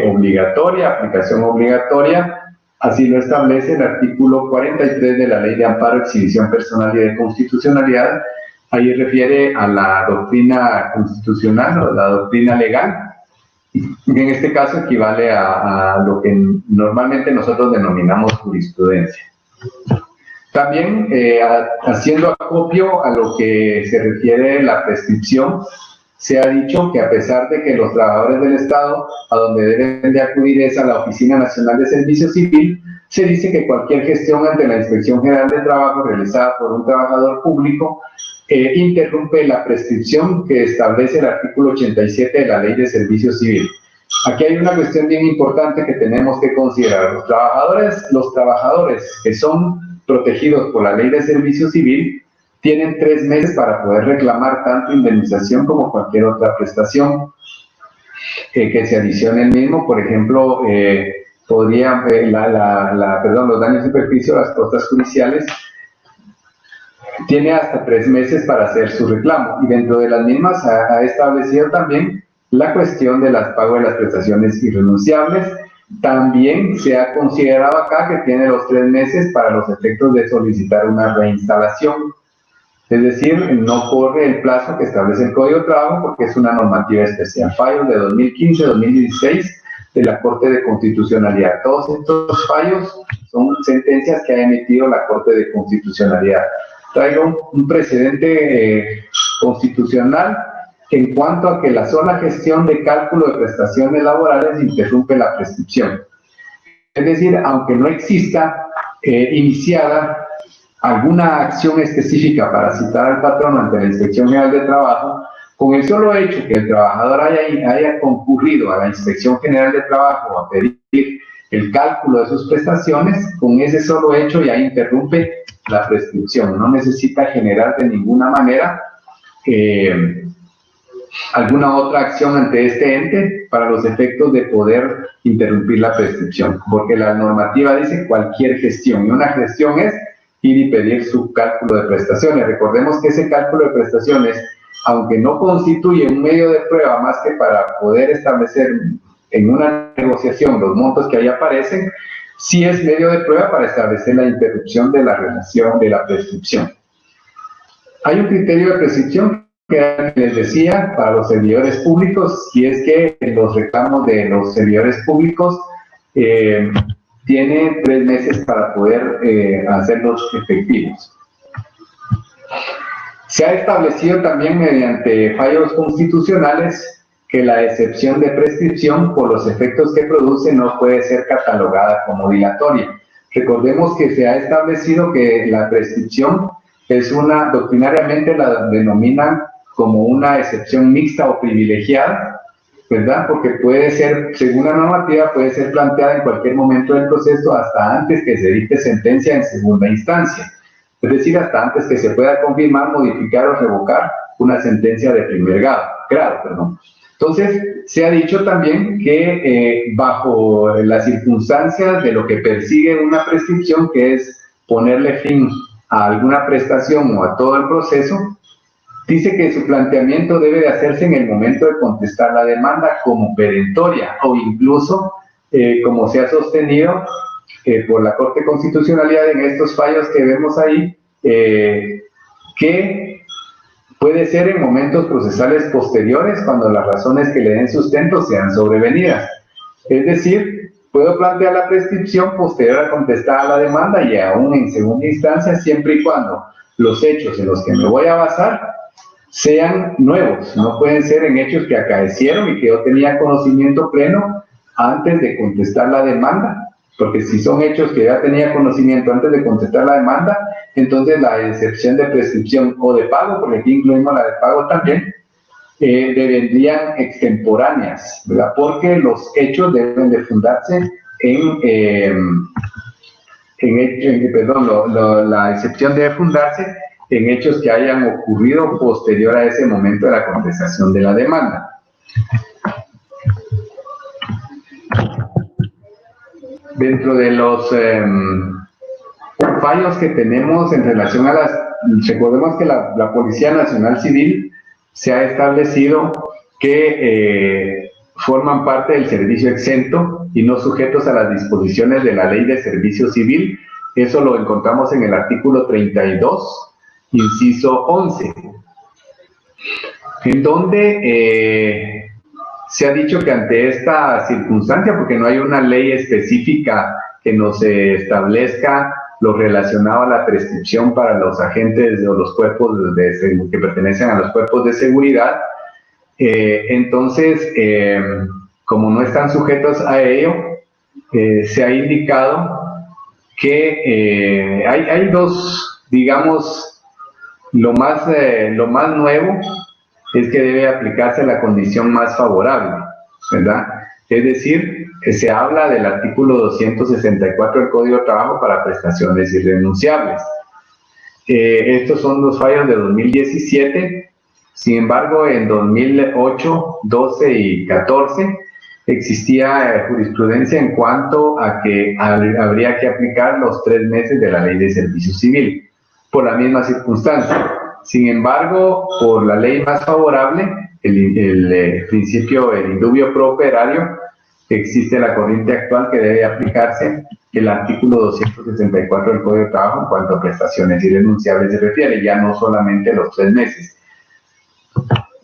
obligatoria, aplicación obligatoria. Así lo establece el artículo 43 de la Ley de Amparo, Exhibición Personal y de Constitucionalidad. Ahí refiere a la doctrina constitucional o la doctrina legal. En este caso equivale a lo que normalmente nosotros denominamos jurisprudencia. También, haciendo acopio a lo que se refiere a la prescripción, se ha dicho que a pesar de que los trabajadores del Estado a donde deben de acudir es a la Oficina Nacional de Servicio Civil, se dice que cualquier gestión ante la Inspección General de Trabajo realizada por un trabajador público interrumpe la prescripción que establece el artículo 87 de la Ley de Servicio Civil. Aquí hay una cuestión bien importante que tenemos que considerar. Los trabajadores que son protegidos por la Ley de Servicio Civil tienen 3 meses para poder reclamar tanto indemnización como cualquier otra prestación que se adicione el mismo. Por ejemplo, los daños y perjuicios, las costas judiciales, tiene hasta 3 meses para hacer su reclamo, y dentro de las mismas ha establecido también la cuestión de las pagos de las prestaciones irrenunciables. También se ha considerado acá que tiene los 3 meses para los efectos de solicitar una reinstalación. Es decir, no corre el plazo que establece el Código de Trabajo porque es una normativa especial. Fallos de 2015, 2016 de la Corte de Constitucionalidad. Todos estos fallos son sentencias que ha emitido la Corte de Constitucionalidad. Traigo un precedente constitucional en cuanto a que la sola gestión de cálculo de prestaciones laborales interrumpe la prescripción. Es decir, aunque no exista iniciada alguna acción específica para citar al patrón ante la Inspección General de Trabajo, con el solo hecho que el trabajador haya concurrido a la Inspección General de Trabajo a pedir el cálculo de sus prestaciones, con ese solo hecho ya interrumpe la prescripción. No necesita generar de ninguna manera alguna otra acción ante este ente para los efectos de poder interrumpir la prescripción, porque la normativa dice cualquier gestión, y una gestión es ir y pedir su cálculo de prestaciones. Recordemos que ese cálculo de prestaciones, aunque no constituye un medio de prueba más que para poder establecer en una negociación los montos que ahí aparecen, sí es medio de prueba para establecer la interrupción de la relación de la prescripción. Hay un criterio de prescripción que les decía para los servidores públicos, y es que los reclamos de los servidores públicos tienen 3 meses para poder hacerlos efectivos. Se ha establecido también mediante fallos constitucionales que la excepción de prescripción por los efectos que produce no puede ser catalogada como dilatoria. Recordemos que se ha establecido que la prescripción es doctrinariamente la denominan como una excepción mixta o privilegiada, ¿verdad? Porque puede ser, según la normativa, puede ser planteada en cualquier momento del proceso hasta antes que se dicte sentencia en segunda instancia. Es decir, hasta antes que se pueda confirmar, modificar o revocar una sentencia de primer grado. Entonces, se ha dicho también que bajo las circunstancias de lo que persigue una prescripción, que es ponerle fin a alguna prestación o a todo el proceso, dice que su planteamiento debe de hacerse en el momento de contestar la demanda como perentoria, o incluso, como se ha sostenido por la Corte de Constitucionalidad en estos fallos que vemos ahí, que puede ser en momentos procesales posteriores cuando las razones que le den sustento sean sobrevenidas. Es decir, puedo plantear la prescripción posterior a contestar a la demanda y aún en segunda instancia, siempre y cuando los hechos en los que me voy a basar sean nuevos, no pueden ser en hechos que acaecieron y que yo tenía conocimiento pleno antes de contestar la demanda, porque si son hechos que ya tenía conocimiento antes de contestar la demanda, entonces la excepción de prescripción o de pago, porque aquí incluimos la de pago también, vendrían extemporáneas, ¿verdad? Porque los hechos deben de fundarse la excepción debe fundarse en hechos que hayan ocurrido posterior a ese momento de la contestación de la demanda. Dentro de los fallos que tenemos en relación a recordemos que la Policía Nacional Civil se ha establecido que forman parte del servicio exento y no sujetos a las disposiciones de la Ley de Servicio Civil. Eso lo encontramos en el artículo 32, inciso 11, en donde se ha dicho que ante esta circunstancia, porque no hay una ley específica que nos establezca lo relacionado a la prescripción para los agentes o los cuerpos que pertenecen a los cuerpos de seguridad, entonces, como no están sujetos a ello, se ha indicado que hay dos, digamos, lo más nuevo es que debe aplicarse la condición más favorable, ¿verdad? Es decir, que se habla del artículo 264 del Código de Trabajo para prestaciones irrenunciables. Estos son los fallos de 2017. Sin embargo, en 2008, 12 y 14 existía jurisprudencia en cuanto a que habría que aplicar los 3 meses de la Ley de Servicio Civil, por la misma circunstancia. Sin embargo, por la ley más favorable, el principio, el indubio pro operario, existe la corriente actual que debe aplicarse el artículo 264 del Código de Trabajo en cuanto a prestaciones irrenunciables se refiere, ya no solamente los 3 meses.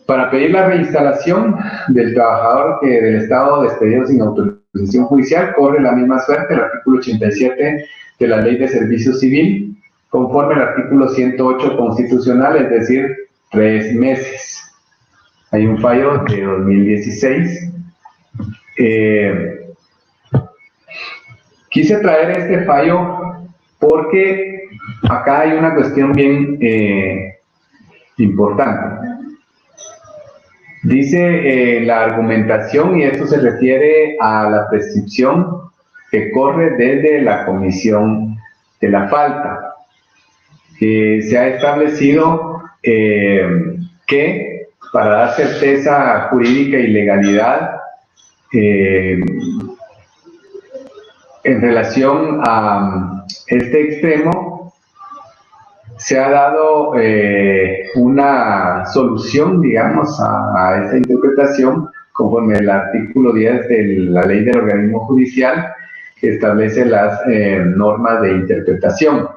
Para pedir la reinstalación del trabajador del Estado despedido sin autorización judicial, corre la misma suerte el artículo 87 de la Ley de Servicio Civil, conforme al artículo 108 constitucional, es decir, 3 meses. Hay un fallo de 2016. Quise traer este fallo porque acá hay una cuestión bien importante. Dice la argumentación, y esto se refiere a la prescripción que corre desde la comisión de la falta. Se ha establecido que para dar certeza jurídica y legalidad en relación a este extremo, se ha dado una solución, digamos, a esta interpretación conforme el artículo 10 de la Ley del Organismo Judicial, que establece las normas de interpretación.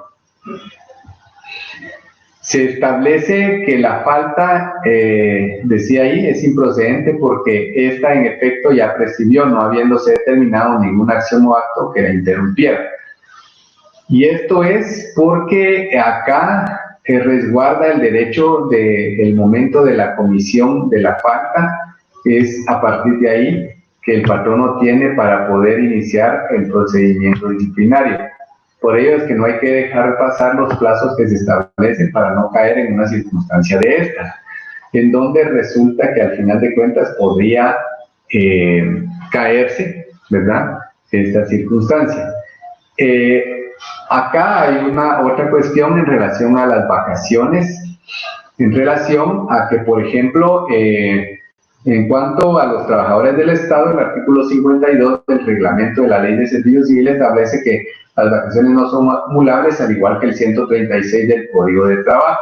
Se establece que la falta, decía ahí, es improcedente porque esta en efecto ya prescribió, no habiéndose determinado ninguna acción o acto que la interrumpiera. Y esto es porque acá resguarda el derecho del momento de la comisión de la falta, es a partir de ahí que el patrono tiene para poder iniciar el procedimiento disciplinario. Por ello es que no hay que dejar pasar los plazos que se establecen para no caer en una circunstancia de esta, en donde resulta que al final de cuentas podría caerse, ¿verdad?, esta circunstancia. Acá hay otra cuestión en relación a las vacaciones, en relación a que, por ejemplo, en cuanto a los trabajadores del Estado, el artículo 52 del reglamento de la Ley de Servicio Civil establece que las vacaciones no son acumulables, al igual que el 136 del Código de Trabajo,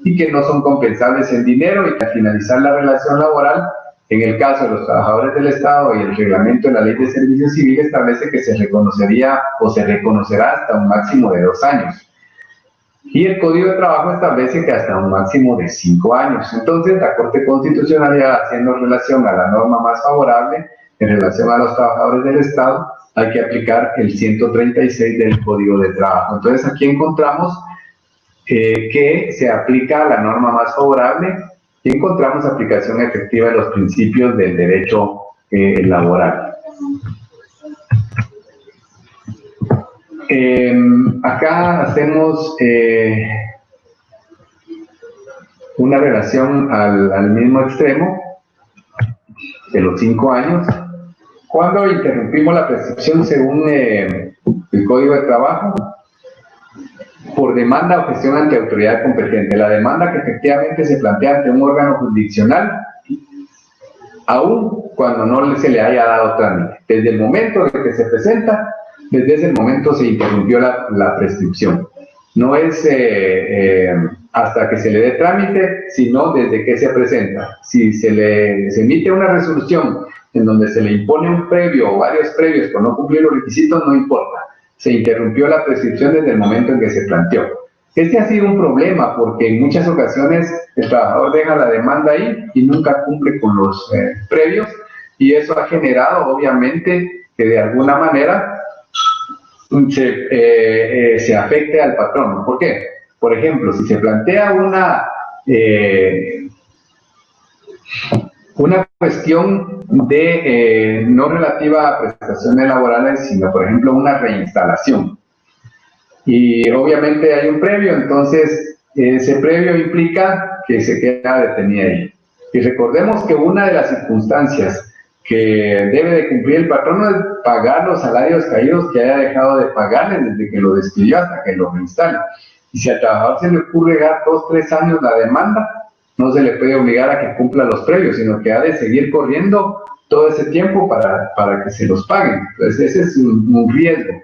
y que no son compensables en dinero, y que al finalizar la relación laboral, en el caso de los trabajadores del Estado y el reglamento de la Ley de Servicio Civil establece que se reconocería o se reconocerá hasta un máximo de 2 años. Y el Código de Trabajo establece que hasta un máximo de 5 años. Entonces, la Corte Constitucional, ya haciendo relación a la norma más favorable, en relación a los trabajadores del Estado, hay que aplicar el 136 del Código de Trabajo. Entonces, aquí encontramos que se aplica la norma más favorable y encontramos aplicación efectiva de los principios del derecho laboral. Acá hacemos una relación al mismo extremo de los 5 años. Cuando interrumpimos la prescripción según el Código de Trabajo, por demanda o gestión ante autoridad competente. La demanda que efectivamente se plantea ante un órgano jurisdiccional, aun cuando no se le haya dado trámite. Desde el momento en que se presenta, desde ese momento se interrumpió la prescripción. No es hasta que se le dé trámite, sino desde que se presenta. Si se emite una resolución en donde se le impone un previo o varios previos por no cumplir los requisitos, no importa. Se interrumpió la prescripción desde el momento en que se planteó. Este ha sido un problema porque en muchas ocasiones el trabajador deja la demanda ahí y nunca cumple con los previos, y eso ha generado obviamente que de alguna manera se afecte al patrón. ¿Por qué? Por ejemplo, si se plantea una cuestión de no relativa a prestaciones laborales, sino por ejemplo una reinstalación, y obviamente hay un previo, entonces ese previo implica que se queda detenido ahí. Y recordemos que una de las circunstancias que debe de cumplir el patrono es pagar los salarios caídos que haya dejado de pagarle desde que lo despidió hasta que lo reinstale. Y si al trabajador se le ocurre dar 2 o 3 años la demanda, no se le puede obligar a que cumpla los previos, sino que ha de seguir corriendo todo ese tiempo para que se los paguen. Entonces ese es un riesgo.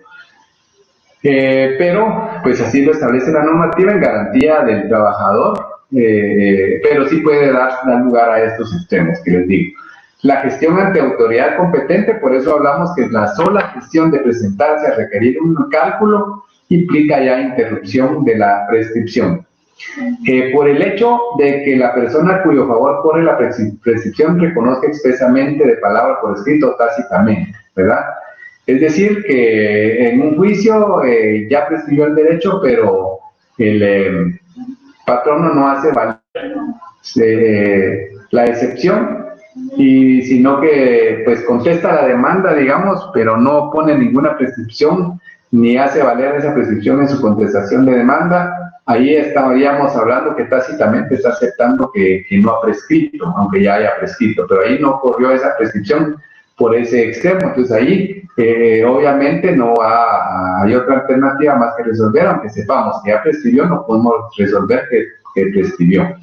Pero pues así lo establece la normativa en garantía del trabajador, pero sí puede dar lugar a estos extremos que les digo. La gestión ante autoridad competente, por eso hablamos que la sola gestión de presentarse a requerir un cálculo implica ya interrupción de la prescripción. Por el hecho de que la persona a cuyo favor corre la prescripción reconozca expresamente de palabra por escrito o tácitamente, ¿verdad? Es decir, que en un juicio ya prescribió el derecho, pero el patrono no hace valer la excepción, y sino que pues contesta la demanda, digamos, pero no pone ninguna prescripción ni hace valer esa prescripción en su contestación de demanda. Ahí estaríamos hablando que tácitamente está aceptando que no ha prescrito, aunque ya haya prescrito, pero ahí no corrió esa prescripción por ese extremo. Entonces ahí obviamente no hay otra alternativa más que resolver, aunque sepamos que ya prescribió, no podemos resolver que prescribió.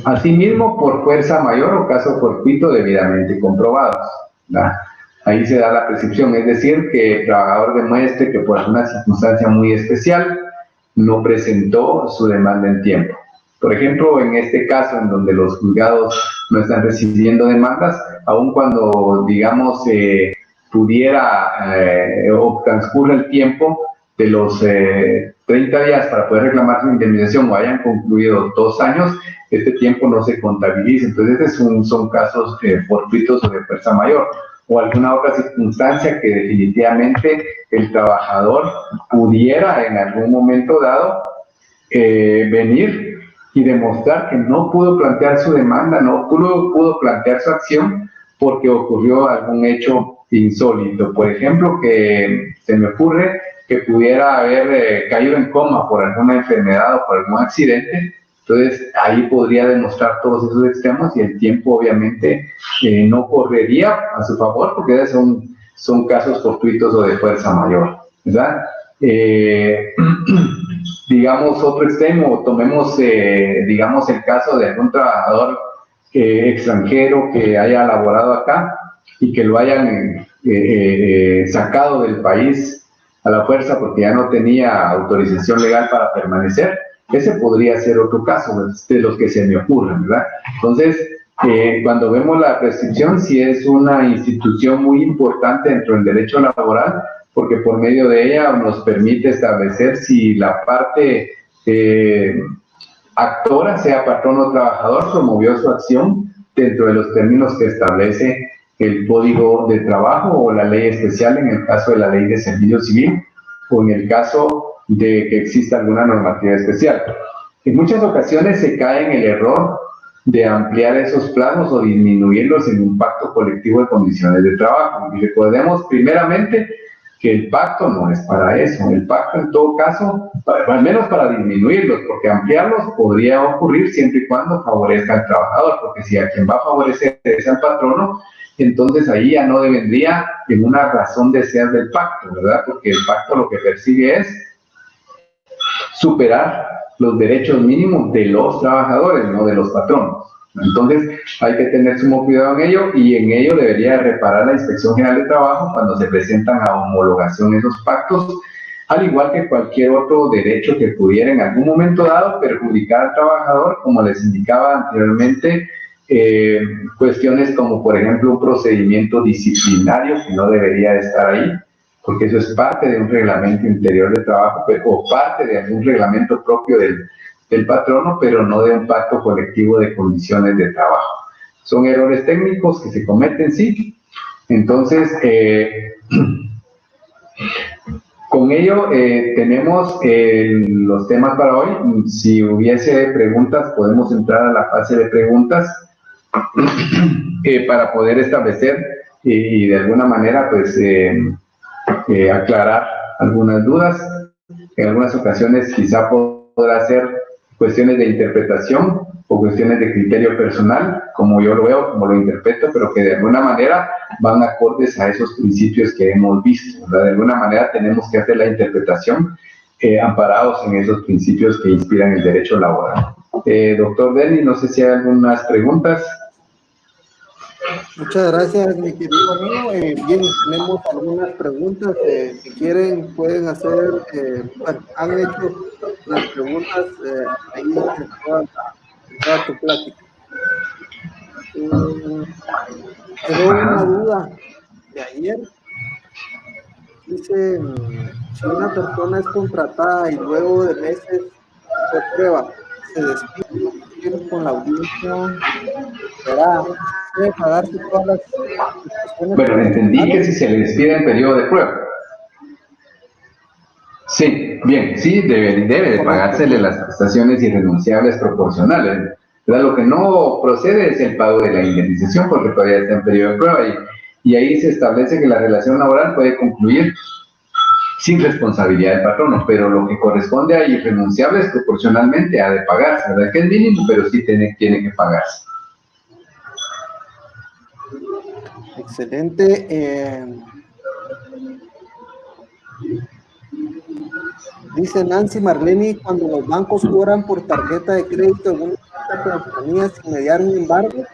Asimismo, por fuerza mayor o caso fortuito debidamente comprobados, ¿verdad? Ahí se da la prescripción, es decir, que el trabajador demuestre que por alguna circunstancia muy especial no presentó su demanda en tiempo. Por ejemplo, en este caso en donde los juzgados no están recibiendo demandas, aun cuando, digamos, pudiera o transcurra el tiempo de los 30 días para poder reclamar su indemnización o hayan concluido 2 años, este tiempo no se contabiliza. Entonces son casos fortuitos o de fuerza mayor, o alguna otra circunstancia que definitivamente el trabajador pudiera en algún momento dado venir y demostrar que no pudo plantear su demanda, no pudo plantear su acción porque ocurrió algún hecho insólito. Por ejemplo, que se me ocurre que pudiera haber caído en coma por alguna enfermedad o por algún accidente. Entonces ahí podría demostrar todos esos extremos y el tiempo obviamente no correría a su favor, porque son casos fortuitos o de fuerza mayor, ¿verdad? Digamos otro extremo, tomemos digamos el caso de algún trabajador extranjero que haya laborado acá y que lo hayan sacado del país a la fuerza porque ya no tenía autorización legal para permanecer. Ese podría ser otro caso de los que se me ocurren, ¿verdad? Entonces, cuando vemos la prescripción, si es una institución muy importante dentro del derecho laboral, porque por medio de ella nos permite establecer si la parte actora, sea patrón o trabajador, promovió su acción dentro de los términos que establece el Código de Trabajo o la ley especial en el caso de la Ley de Servicio Civil o en el caso de que exista alguna normativa especial. En muchas ocasiones se cae en el error de ampliar esos plazos o disminuirlos en un pacto colectivo de condiciones de trabajo. Y recordemos primeramente que el pacto no es para eso. El pacto en todo caso, al menos para disminuirlos, porque ampliarlos podría ocurrir siempre y cuando favorezca al trabajador, porque si a quien va a favorecer es al patrono, entonces ahí ya no vendría en una razón de ser del pacto, ¿verdad? Porque el pacto lo que persigue es superar los derechos mínimos de los trabajadores, no de los patronos. Entonces hay que tener sumo cuidado en ello, y en ello debería reparar la Inspección General de Trabajo cuando se presentan a homologación esos pactos, al igual que cualquier otro derecho que pudiera en algún momento dado perjudicar al trabajador, como les indicaba anteriormente, cuestiones como por ejemplo un procedimiento disciplinario que no debería estar ahí, porque eso es parte de un reglamento interior de trabajo o parte de algún reglamento propio del patrono, pero no de un pacto colectivo de condiciones de trabajo. Son errores técnicos que se cometen, sí. Entonces, con ello tenemos los temas para hoy. Si hubiese preguntas, podemos entrar a la fase de preguntas para poder establecer y de alguna manera pues aclarar algunas dudas. En algunas ocasiones quizá podrá ser cuestiones de interpretación o cuestiones de criterio personal, como yo lo veo, como lo interpreto, pero que de alguna manera van acordes a esos principios que hemos visto, ¿verdad? De alguna manera tenemos que hacer la interpretación amparados en esos principios que inspiran el derecho laboral. Doctor Denny, no sé si hay algunas preguntas. Muchas gracias, mi querido amigo. Bien, tenemos algunas preguntas. Si quieren, pueden hacer, bueno, han hecho las preguntas ahí en toda tu plática. Quedó una duda de ayer. Dice, si una persona es contratada y luego de meses de prueba se despide con la audiencia, debe pagarse todas las prestaciones. Bueno, entendí que si se le despide en periodo de prueba. Sí, bien, sí, debe de pagársele las prestaciones irrenunciables proporcionales. ¿Verdad? Lo que no procede es el pago de la indemnización porque todavía está en periodo de prueba y ahí se establece que la relación laboral puede concluir sin responsabilidad del patrono, pero lo que corresponde a irrenunciables proporcionalmente ha de pagarse, ¿verdad? Que es mínimo, pero sí tiene que pagarse. Excelente. Dice Nancy Marleni, cuando los bancos cobran por tarjeta de crédito en una compañía sin mediar un embargo.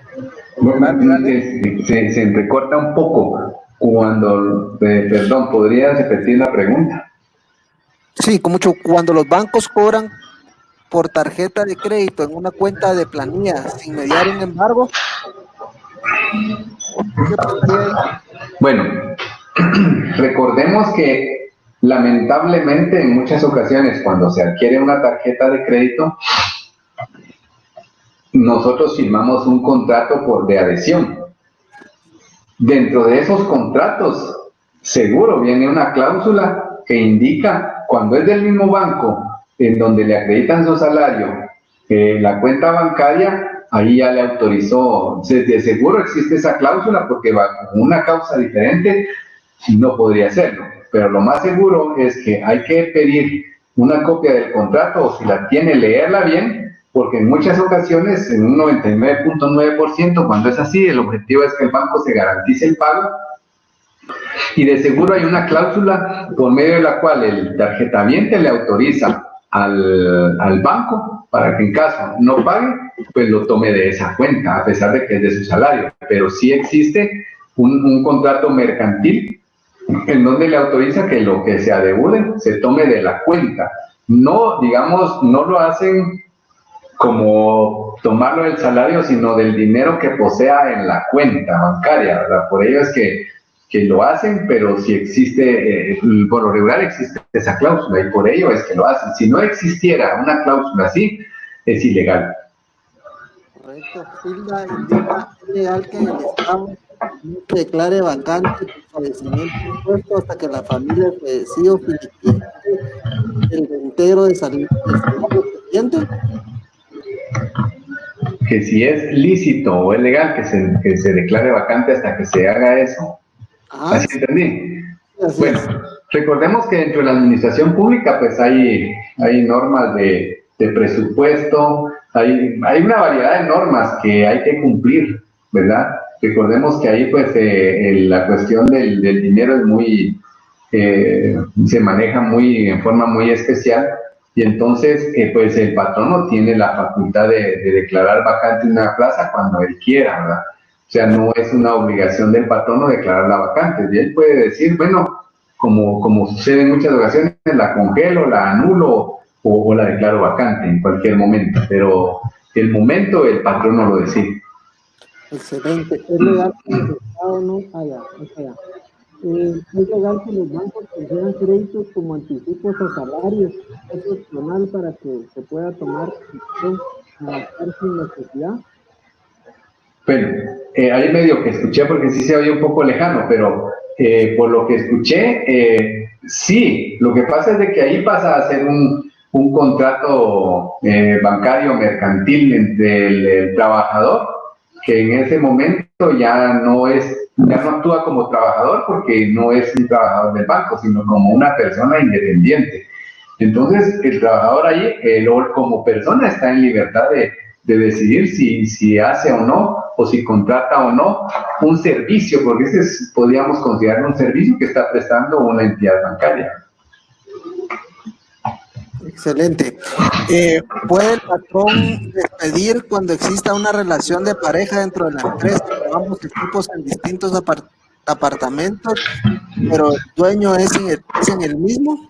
Se entrecorta un poco cuando, perdón, ¿podrías repetir la pregunta? Sí, con mucho. Cuando los bancos cobran por tarjeta de crédito en una cuenta de planilla sin mediar un embargo. Bueno, recordemos que lamentablemente en muchas ocasiones cuando se adquiere una tarjeta de crédito, nosotros firmamos un contrato de adhesión. Dentro de esos contratos, seguro viene una cláusula que indica, cuando es del mismo banco en donde le acreditan su salario, la cuenta bancaria, ahí ya le autorizó, de seguro existe esa cláusula porque bajo una causa diferente no podría hacerlo, pero lo más seguro es que hay que pedir una copia del contrato o si la tiene, leerla bien, porque en muchas ocasiones, en un 99.9%, cuando es así, el objetivo es que el banco se garantice el pago y de seguro hay una cláusula por medio de la cual el tarjetaviente le autoriza al banco para que en caso no pague, pues lo tome de esa cuenta, a pesar de que es de su salario. Pero sí existe un contrato mercantil en donde le autoriza que lo que se adeude se tome de la cuenta. No, digamos, no lo hacen como tomarlo del salario, sino del dinero que posea en la cuenta bancaria, ¿verdad? Por ello es que que lo hacen, pero si existe, por lo regular existe esa cláusula y por ello es que lo hacen. Si no existiera una cláusula así, es ilegal. Correcto. Hilda indica, es legal que el Estado no se declare vacante el establecimiento impuesto hasta que la familia sí o finiquite el reintegro de salud del salario pendiente. Que si es lícito o es legal que se declare vacante hasta que se haga eso. Ajá. ¿Así entendí? Así Bueno, recordemos que dentro de la administración pública pues hay normas de presupuesto, hay una variedad de normas que hay que cumplir, ¿verdad? Recordemos que ahí pues la cuestión del dinero es muy, se maneja en forma muy especial y entonces pues el patrono tiene la facultad de declarar vacante una plaza cuando él quiera, ¿verdad? O sea, no es una obligación del patrono declarar la vacante. Y él puede decir, bueno, como sucede en muchas ocasiones, la congelo, la anulo o la declaro vacante en cualquier momento. Pero el momento el patrono lo decide. Excelente. Es legal que el Estado no haya. Es legal que los bancos concedan créditos como anticipos a salarios. Es opcional para que se pueda tomar decisión a gastar sin necesidad. Bueno, ahí medio que escuché porque sí se oye un poco lejano, pero por lo que escuché, sí. Lo que pasa es de que ahí pasa a ser un contrato bancario mercantil entre el trabajador, que en ese momento ya no actúa como trabajador porque no es un trabajador del banco, sino como una persona independiente. Entonces, el trabajador ahí, como persona, está en libertad de decidir si hace o no, o si contrata o no un servicio, porque podríamos considerar un servicio que está prestando una entidad bancaria. Excelente. ¿Puede el patrón despedir cuando exista una relación de pareja dentro de la empresa con ambos equipos en distintos apartamentos, pero el dueño es en el mismo?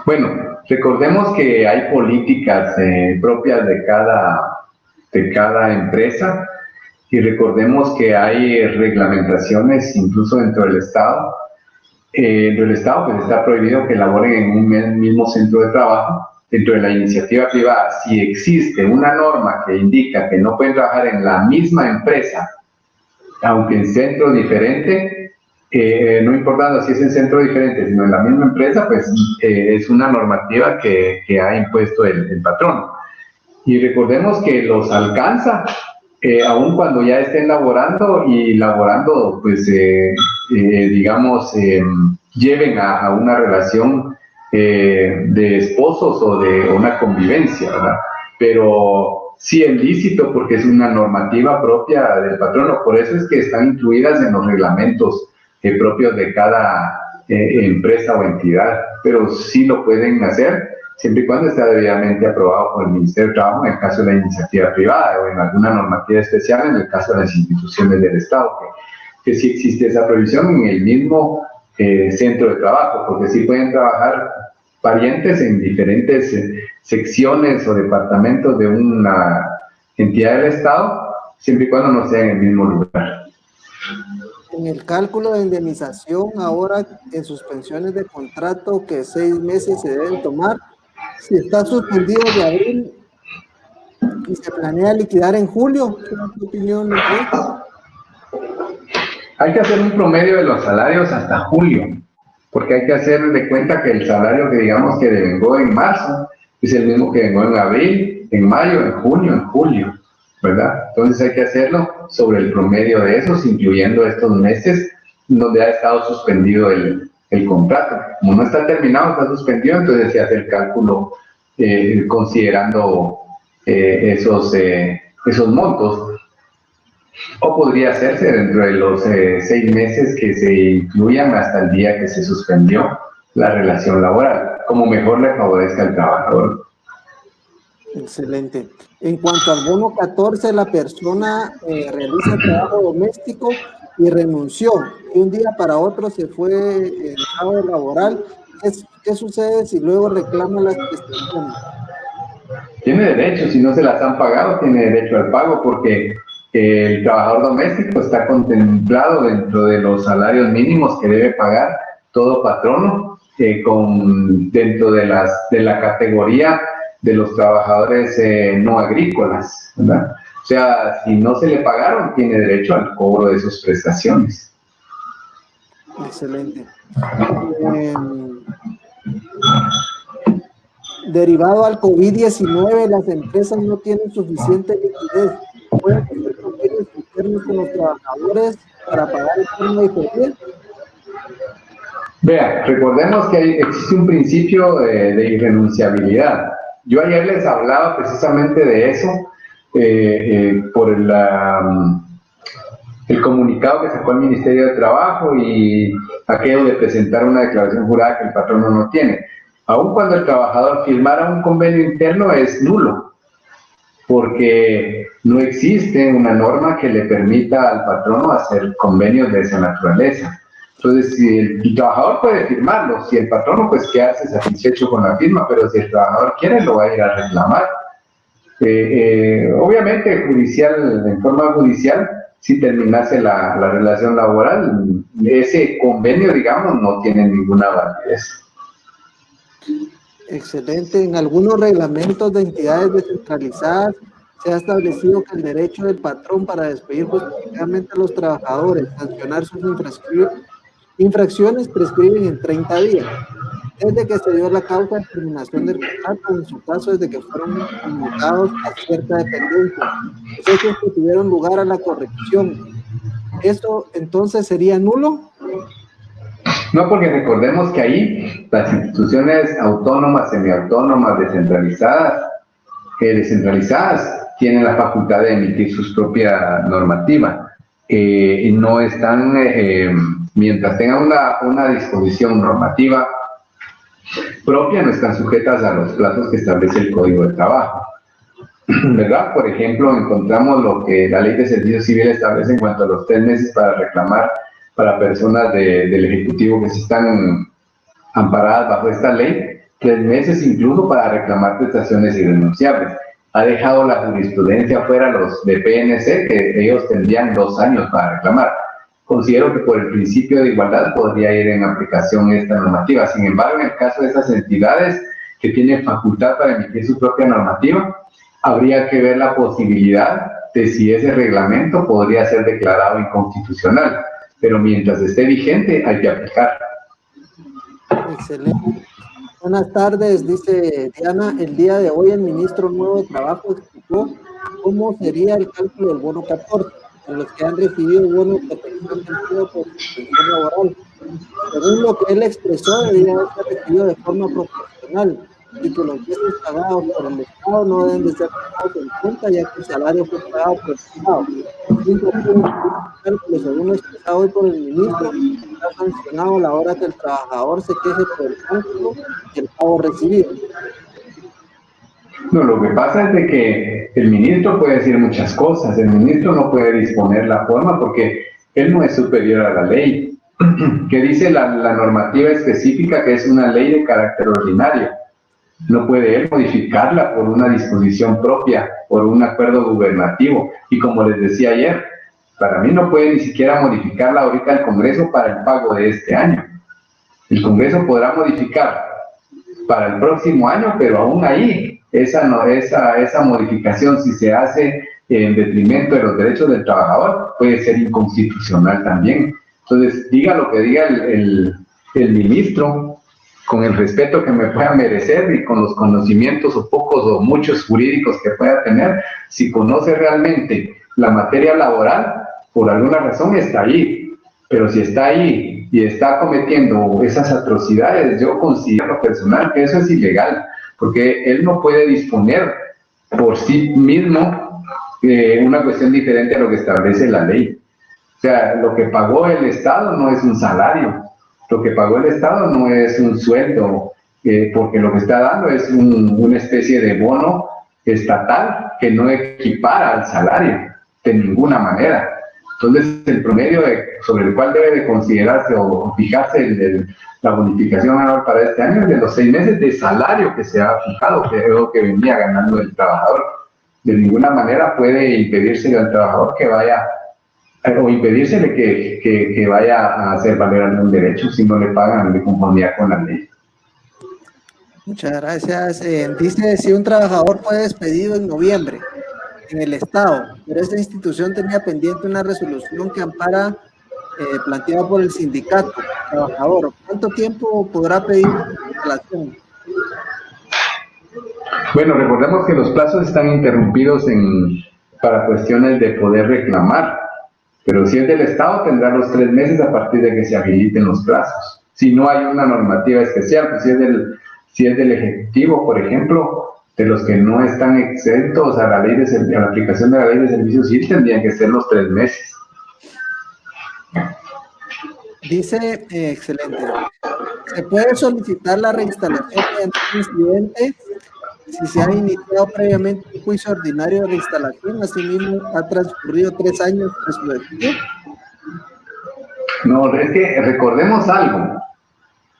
Bueno, recordemos que hay políticas propias de cada empresa y recordemos que hay reglamentaciones incluso dentro del Estado. Dentro del Estado pues está prohibido que laboren en un mismo centro de trabajo. Dentro de la iniciativa privada, si existe una norma que indica que no pueden trabajar en la misma empresa, aunque en centro diferente, no importando si es en centro diferente, sino en la misma empresa, pues es una normativa que ha impuesto el patrón. Y recordemos que los alcanza, aun cuando ya estén laborando pues digamos, lleven a una relación de esposos o de una convivencia, ¿verdad? Pero sí es lícito porque es una normativa propia del patrono, por eso es que están incluidas en los reglamentos propios de cada empresa o entidad, pero sí lo pueden hacer siempre y cuando esté debidamente aprobado por el Ministerio de Trabajo en el caso de la iniciativa privada o en alguna normativa especial en el caso de las instituciones del Estado, que sí existe esa prohibición en el mismo centro de trabajo, porque sí pueden trabajar parientes en diferentes secciones o departamentos de una entidad del Estado, siempre y cuando no sea en el mismo lugar. En el cálculo de indemnización, ahora en suspensiones de contrato que 6 meses se deben tomar, si está suspendido de abril y se planea liquidar en julio, ¿qué es tu opinión? Hay que hacer un promedio de los salarios hasta julio, porque hay que hacer de cuenta que el salario que digamos que devengó en marzo es el mismo que devengó en abril, en mayo, en junio, en julio, ¿verdad? Entonces hay que hacerlo sobre el promedio de esos, incluyendo estos meses donde ha estado suspendido el contrato. Como no está terminado, está suspendido, entonces se hace el cálculo considerando esos montos. O podría hacerse dentro de los 6 meses que se incluyan hasta el día que se suspendió la relación laboral, como mejor le favorezca al trabajador. Excelente. En cuanto al bono 14, la persona realiza trabajo doméstico y renunció, y un día para otro se fue el estado laboral. ¿Qué sucede si luego reclama las prestaciones? Tiene derecho, si no se las han pagado, tiene derecho al pago, porque El trabajador doméstico está contemplado dentro de los salarios mínimos que debe pagar todo patrono, dentro de la categoría de los trabajadores no agrícolas, ¿verdad? O sea, si no se le pagaron, tiene derecho al cobro de sus prestaciones. Excelente. Derivado al COVID-19, las empresas no tienen suficiente liquidez. ¿Pueden hacer convenios internos con los trabajadores para pagar el turno diferido? Vea, recordemos que existe un principio de irrenunciabilidad. Yo ayer les hablaba precisamente de eso por el comunicado que sacó el Ministerio de Trabajo y aquello de presentar una declaración jurada que el patrono no tiene. Aun cuando el trabajador firmara un convenio interno es nulo, porque no existe una norma que le permita al patrono hacer convenios de esa naturaleza. Entonces, si el trabajador puede firmarlo, si el patrono pues quedarse satisfecho con la firma, pero si el trabajador quiere lo va a ir a reclamar. Obviamente en forma judicial, si terminase la relación laboral, ese convenio, digamos, no tiene ninguna validez. Excelente. En algunos reglamentos de entidades descentralizadas se ha establecido que el derecho del patrón para despedir justificadamente a los trabajadores, sancionar sus infracciones prescriben en 30 días. Desde que se dio la causa de terminación del contrato, en su caso desde que fueron comunicados a cierta dependencia, los hechos que tuvieron lugar a la corrección. ¿Esto entonces sería nulo? No, porque recordemos que ahí las instituciones autónomas, semiautónomas, descentralizadas, tienen la facultad de emitir sus propias normativas. Y no están, mientras tengan una disposición normativa propia, no están sujetas a los plazos que establece el Código de Trabajo, ¿verdad? Por ejemplo, encontramos lo que la Ley de Servicio Civil establece en cuanto a los 3 meses para reclamar para personas del Ejecutivo que sí están amparadas bajo esta ley, 3 meses incluso para reclamar prestaciones irrenunciables. Ha dejado la jurisprudencia fuera los de PNC, que ellos tendrían 2 años para reclamar. Considero que por el principio de igualdad podría ir en aplicación esta normativa. Sin embargo, en el caso de esas entidades que tienen facultad para emitir su propia normativa, habría que ver la posibilidad de si ese reglamento podría ser declarado inconstitucional. Pero mientras esté vigente, hay que aplicar. Excelente. Buenas tardes, dice Diana. El día de hoy el ministro nuevo de Trabajo explicó cómo sería el cálculo del bono 14, en los que han recibido bono de protección del empleo por suspensión laboral. Según lo que él expresó, debería ser recibido de forma proporcional y que los meses pagados por el Estado no deben de ser tomados en cuenta, ya que el salario fue pagado por el Estado. Según lo expresado hoy por el ministro, está sancionado a la hora que el trabajador se queje por el cálculo y el pago recibido. No, lo que pasa es de que el ministro puede decir muchas cosas, el ministro no puede disponer la forma porque él no es superior a la ley. ¿Qué dice la normativa específica? Que es una ley de carácter ordinario. No puede él modificarla por una disposición propia, por un acuerdo gubernativo. Y como les decía ayer, para mí no puede ni siquiera modificarla ahorita el Congreso para el pago de este año. El Congreso podrá modificar para el próximo año, pero aún ahí, esa modificación, si se hace en detrimento de los derechos del trabajador, puede ser inconstitucional también. Entonces, diga lo que diga el ministro, con el respeto que me pueda merecer y con los conocimientos o pocos o muchos jurídicos que pueda tener, si conoce realmente la materia laboral, por alguna razón está ahí. Pero si está ahí y está cometiendo esas atrocidades, yo considero personal que eso es ilegal, porque él no puede disponer por sí mismo una cuestión diferente a lo que establece la ley. O sea, lo que pagó el Estado no es un salario, lo que pagó el Estado no es un sueldo, porque lo que está dando es una especie de bono estatal que no equipara al salario de ninguna manera. Entonces, el promedio sobre el cual debe de considerarse o fijarse la bonificación anual para este año es de los 6 meses de salario que se ha fijado, que es lo que venía ganando el trabajador. de ninguna manera puede impedírsele al trabajador que vaya, o impedírsele que vaya a hacer valer algún derecho si no le pagan de conformidad con la ley. Muchas gracias. Dice, si un trabajador fue despedido en noviembre en el Estado, pero esta institución tenía pendiente una resolución que ampara planteada por el sindicato trabajador, ¿cuánto tiempo podrá pedir instalación? Bueno, recordemos que los plazos están interrumpidos para cuestiones de poder reclamar, pero si es del Estado tendrá los 3 meses a partir de que se habiliten los plazos. Si no hay una normativa especial, pues si es del Ejecutivo, por ejemplo, de los que no están exentos a la aplicación de la ley de servicios civil, tendrían que ser los 3 meses. Dice, excelente. ¿Se puede solicitar la reinstalación mediante un incidente si se ha iniciado previamente un juicio ordinario de reinstalación? Asimismo, ha transcurrido 3 años de su despido. No, es que recordemos algo.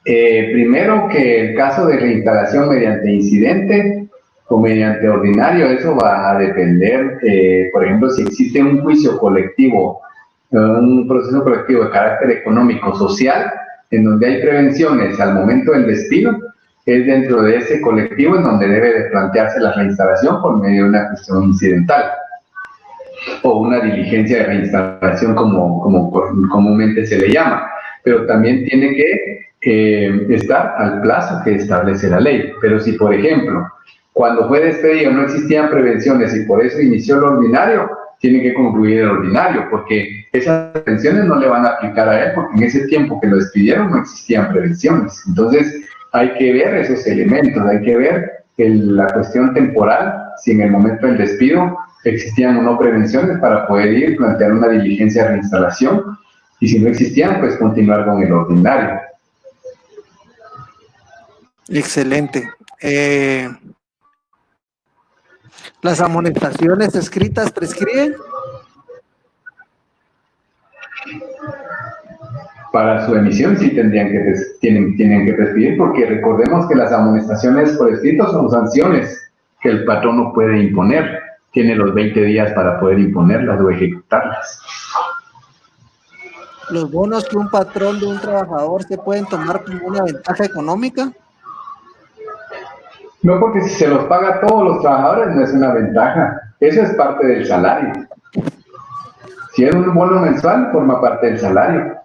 Primero que el caso de reinstalación mediante incidente o mediante ordinario, eso va a depender, por ejemplo, si existe un juicio colectivo, un proceso colectivo de carácter económico, social, en donde hay prevenciones al momento del despido, es dentro de ese colectivo en donde debe de plantearse la reinstalación por medio de una cuestión incidental o una diligencia de reinstalación como comúnmente se le llama, pero también tiene que estar al plazo que establece la ley. Pero si, por ejemplo, cuando fue despedido no existían prevenciones y por eso inició el ordinario, tiene que concluir el ordinario, porque esas prevenciones no le van a aplicar a él, porque en ese tiempo que lo despidieron no existían prevenciones. Entonces, hay que ver esos elementos, hay que ver la cuestión temporal, si en el momento del despido existían o no prevenciones para poder ir y plantear una diligencia de reinstalación, y si no existían, pues continuar con el ordinario. Excelente. ¿Las amonestaciones escritas prescriben? Para su emisión sí tienen que prescribir, porque recordemos que las amonestaciones por escrito son sanciones que el patrono puede imponer. Tiene los 20 días para poder imponerlas o ejecutarlas. ¿Los bonos que un patrón de un trabajador se pueden tomar como una ventaja económica? No, porque si se los paga a todos los trabajadores no es una ventaja. Eso es parte del salario. Si es un bono mensual, forma parte del salario,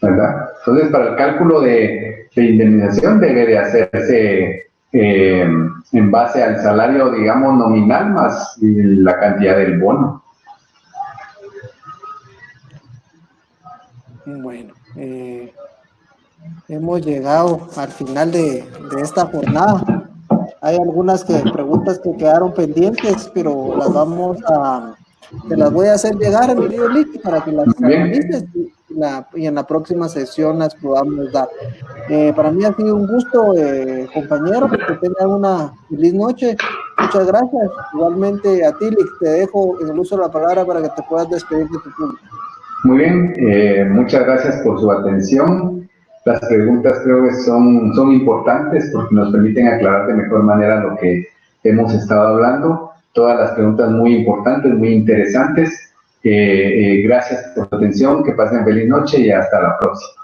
¿verdad? Entonces, para el cálculo de indemnización debe de hacerse en base al salario, digamos, nominal más la cantidad del bono. Bueno, hemos llegado al final de esta jornada. Hay algunas preguntas que quedaron pendientes, pero te las voy a hacer llegar en video link para que las analices y en la próxima sesión las podamos dar. Para mí ha sido un gusto, compañero, que tengan una feliz noche. Muchas gracias. Igualmente a ti, Lix, te dejo en el uso de la palabra para que te puedas despedir de tu público. Muy bien, muchas gracias por su atención. Las preguntas creo que son importantes porque nos permiten aclarar de mejor manera lo que hemos estado hablando. Todas las preguntas muy importantes, muy interesantes. Gracias por su atención, que pasen feliz noche y hasta la próxima.